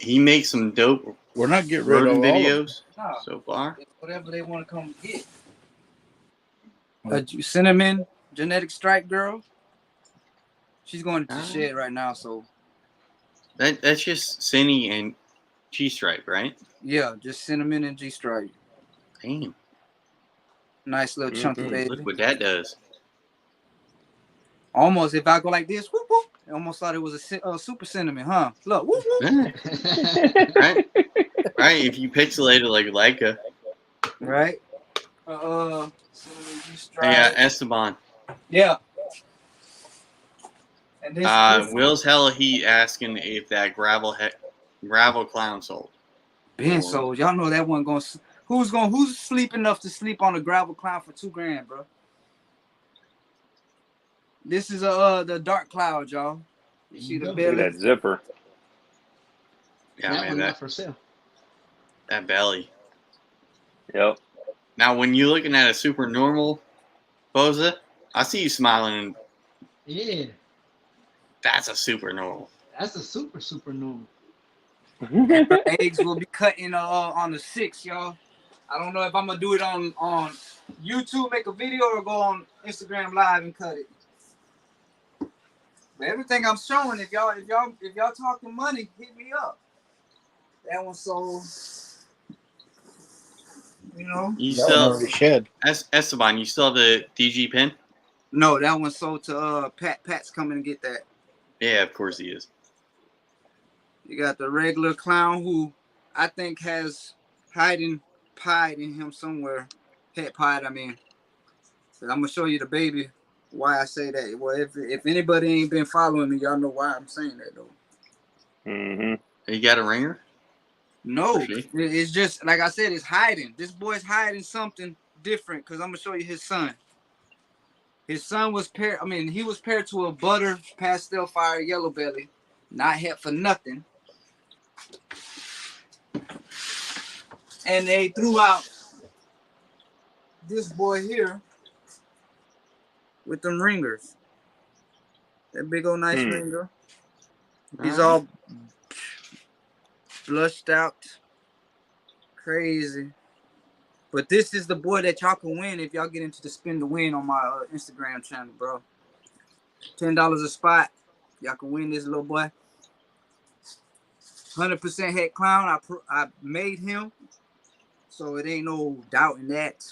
He makes some dope We're not getting rid of rodent all of them. videos Nah, so far. it's whatever they want to come get. A cinnamon genetic stripe girl. She's going to shed right now, so That's just Cinny and G-Stripe, right? yeah, just cinnamon and G stripe. Damn. Nice little chunky Mhm. baby. Look what that does. Almost, if I go like this, whoop whoop, I almost thought it was a super cinnamon, huh? Look, whoop whoop. Right? Right? If you pixelate it like Leica. Right? Cinnamon G stripe. Hey, Esteban. Yeah. And this Will's hella heat asking if that gravel clown sold. Ben sold. Y'all know that one going. Who's sleep enough to sleep on a gravel clown for $2,000, bro? This is the dark cloud, y'all. You see the Look at belly? that zipper. Yeah, That man, one not for sale. that belly. Yep. Now, when you're looking at a super normal Boza, I see you smiling. Yeah, That's a super normal. that's a super normal. Her eggs will be cutting on the 6th, y'all. I don't know if I'm gonna do it on YouTube, make a video, or go on Instagram Live and cut it. But everything I'm showing, if y'all talking money, hit me up. That one sold. You know? You That one still, already shed. Esteban, you still have the DG pin? No, that one sold to Pat. Pat's coming to get that. Yeah, of course he is. You got the regular clown who I think has hiding pied in him somewhere. Het pied, I mean. But I'm gonna show you the baby. Why I say that? Well, if anybody ain't been following me, y'all know why I'm saying that though. Mm-hmm. You got a ringer? No, Or she? it's just like I said, it's hiding. This boy's hiding something different because I'm gonna show you his son. His son was paired. I mean, he was paired to a butter pastel fire yellow belly, not het for nothing. And they threw out this boy here with them ringers. That big old nice ringer. He's all blushed out. Crazy. But this is the boy that y'all can win if y'all get into the spin to win on my Instagram channel, bro. $10 a spot. Y'all can win this little boy. 100% het clown. I made him. So it ain't no doubt in that.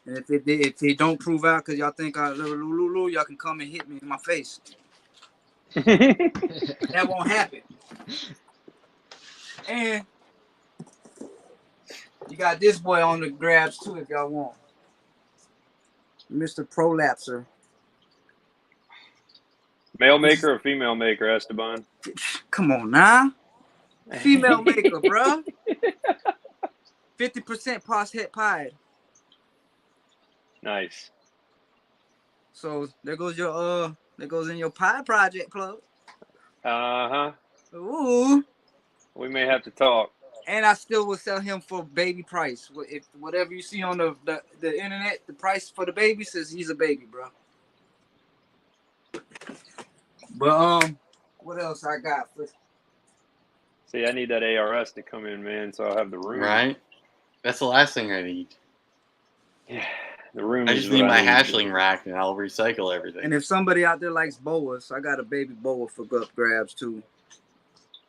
And if they don't prove out because y'all think I little Lulu, y'all can come and hit me in my face. That won't happen. And You got this boy on the grabs too if y'all want. Mr. Prolapser. Male maker or female maker, Esteban? Come on now. Female maker, bro. 50% pos het pied. Nice. So there goes in your pie project plug. Uh-huh. Ooh. We may have to talk. And I still will sell him for baby price. If whatever you see on the internet, the price for the baby says he's a baby, bro. But what else I got? See, I need that ARS to come in, man, so I'll have the room. Right? That's the last thing I need. Yeah, the room. I just need my hatchling rack, and I'll recycle everything. And if somebody out there likes boas, I got a baby boa for grabs too.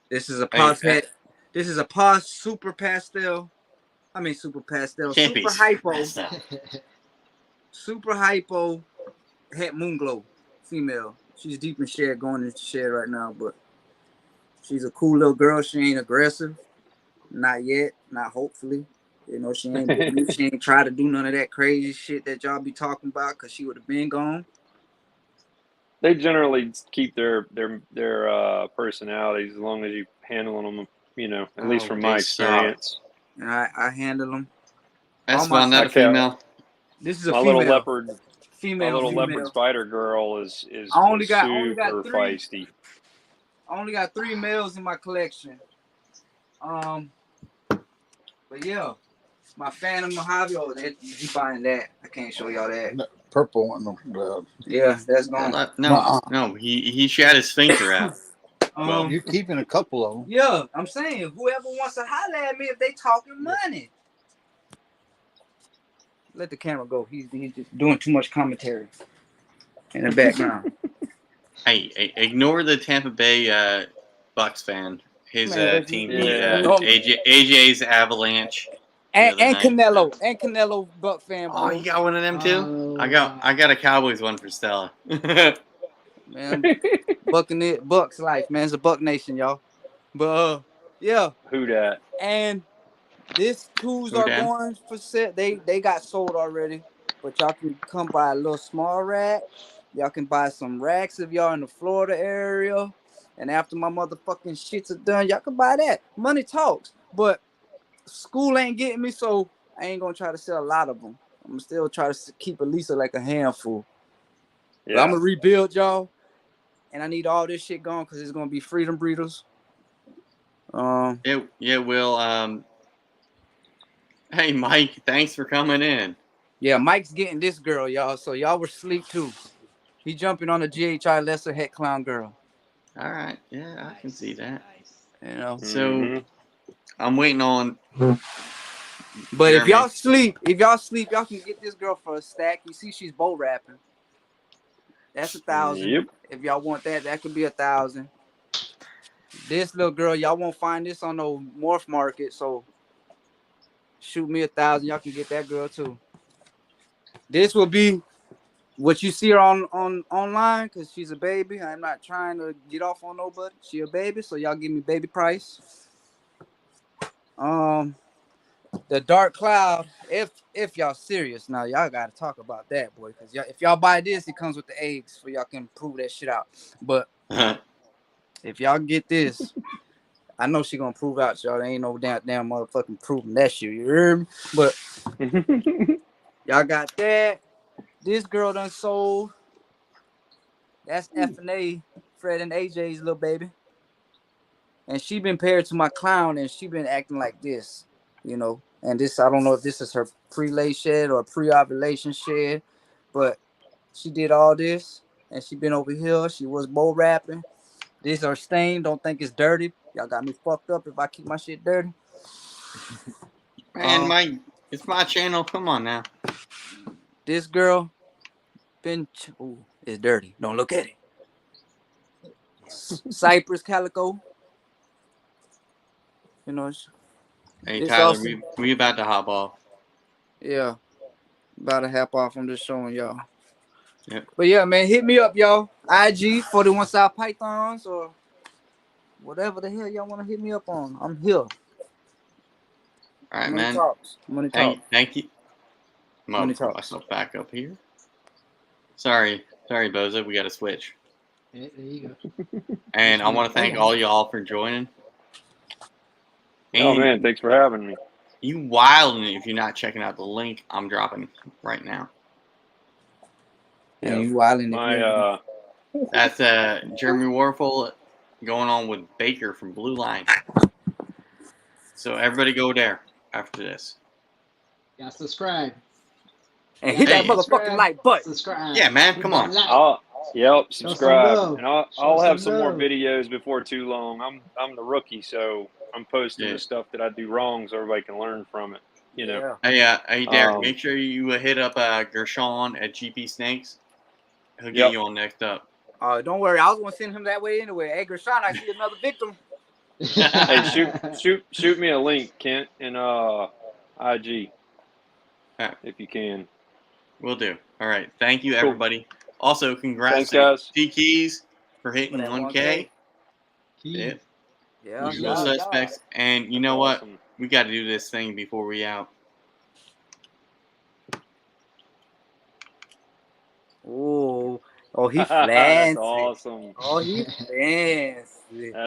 This is a pos het. This is a pos super pastel. I mean super pastel. Super hypo. Super hypo het moonglow female. She's deep in shed, going into shed right now, but she's a cool little girl. She ain't aggressive. Not yet. Not hopefully. You know, she ain't try to do none of that crazy shit that y'all be talking about because she would have been gone. They generally keep their personalities as long as you handle them, you know, at least from my experience. And I handle them. That's not a female. This is a my female. Little leopard. Female. My little female. leopard spider girl is super feisty. I only got 3 males in my collection. But yeah, my Phantom Mojave. Oh, you buying that? I can't show y'all that. The purple one. Yeah, that's gone. No, he shot his sphincter out. Well, you're keeping a couple of them. Yeah, I'm saying whoever wants to holler at me if they talking money. Let the camera go. He's just doing too much commentary in the background. Hey, ignore the Tampa Bay Bucks fan. His team beat AJ's Avalanche. And Canelo Buck fan. Bro. Oh, you got one of them too? I got a Cowboys one for Stella. Man, Bucks life, man. It's a Buck Nation, y'all. But yeah. Who dat? And these tools are going for sale. They got sold already, but y'all can come buy a little small rack. Y'all can buy some racks if y'all in the Florida area. And after my motherfucking shits are done, y'all can buy that. Money talks, but school ain't getting me, so I ain't gonna try to sell a lot of them. I'm gonna still try to keep at least like a handful. Yeah. But I'm gonna rebuild y'all, and I need all this shit gone because it's gonna be freedom breeders. It will. Hey, Mike, thanks for coming in. Yeah, Mike's getting this girl, y'all. So y'all were asleep too. He jumping on the GHI lesser het clown girl. All right, yeah, I can see that. You know, so I'm waiting on. But Jeremy. if y'all sleep, y'all can get this girl for a stack. You see, she's bow wrapping. That's 1,000. Yep. If y'all want that could be 1,000. This little girl, y'all won't find this on no morph market, so shoot me 1,000. Y'all can get that girl too. This will be what you see her on online because she's a baby. I'm not trying to get off on nobody. She a baby, so y'all give me baby price. The dark cloud. If y'all serious now, y'all gotta talk about that, boy. Because if y'all buy this, it comes with the eggs, so y'all can prove that shit out. But if y'all get this, I know she gonna prove out, y'all. There ain't no damn motherfucking proving that shit. You hear me? But y'all got that. This girl done sold. That's F&A, Fred and AJ's little baby. And she been paired to my clown, and she been acting like this, you know. And this, I don't know if this is her pre-lay shed or pre-ovulation shed, but she did all this, and she been over here. She was bow wrapping. These are stained. Don't think it's dirty. Y'all got me fucked up if I keep my shit dirty. Man, Mike, it's my channel. Come on now. This girl been it's dirty. Don't look at it. Cypress calico. You know. Hey Tyler, we about to hop off. Yeah, about to hop off. I'm just showing y'all. Yep. But yeah, man, hit me up, y'all. IG 41 South Pythons or whatever the hell y'all want to hit me up on. I'm here. All All right, Money man. talks. Money talks. Thank you. I'm gonna Money put talks. myself back up here. Sorry, Boza. We got to switch. Yeah, there you go. And I want to thank all y'all for joining. Oh And man, thanks for having me. you wildin' if you're not checking out the link I'm dropping right now. And you wilding My That's Jeremy Warfel going on with Baker from Blue Line. So everybody go there after this. Yeah, subscribe. and hit that Hey. motherfucking like button. Subscribe. Yeah, man, Hit come that on. like. Yep, Show some subscribe, love. and I'll Show have some some more love. videos before too long. I'm the rookie, so I'm posting Yeah. the stuff that I do wrong, so everybody can learn from it. You know. Hey, Derek, Um, make sure you hit up Gershon at GP Snakes. He'll get Yep. you on next up. Don't worry, I was gonna send him that way anyway. Hey, Gershon, I see another victim. Hey, shoot me a link, Kent, in IG, if you can. Will do. All right. Thank you, Cool. everybody. Also, congrats Thanks, to guys. T-Keys for hitting For that 1K. 1K. Yeah. Yeah. Usual got it. suspects. And you That's know what? awesome. We got to do this thing before we out. Oh, he That's fancy. awesome. Oh, he fancy.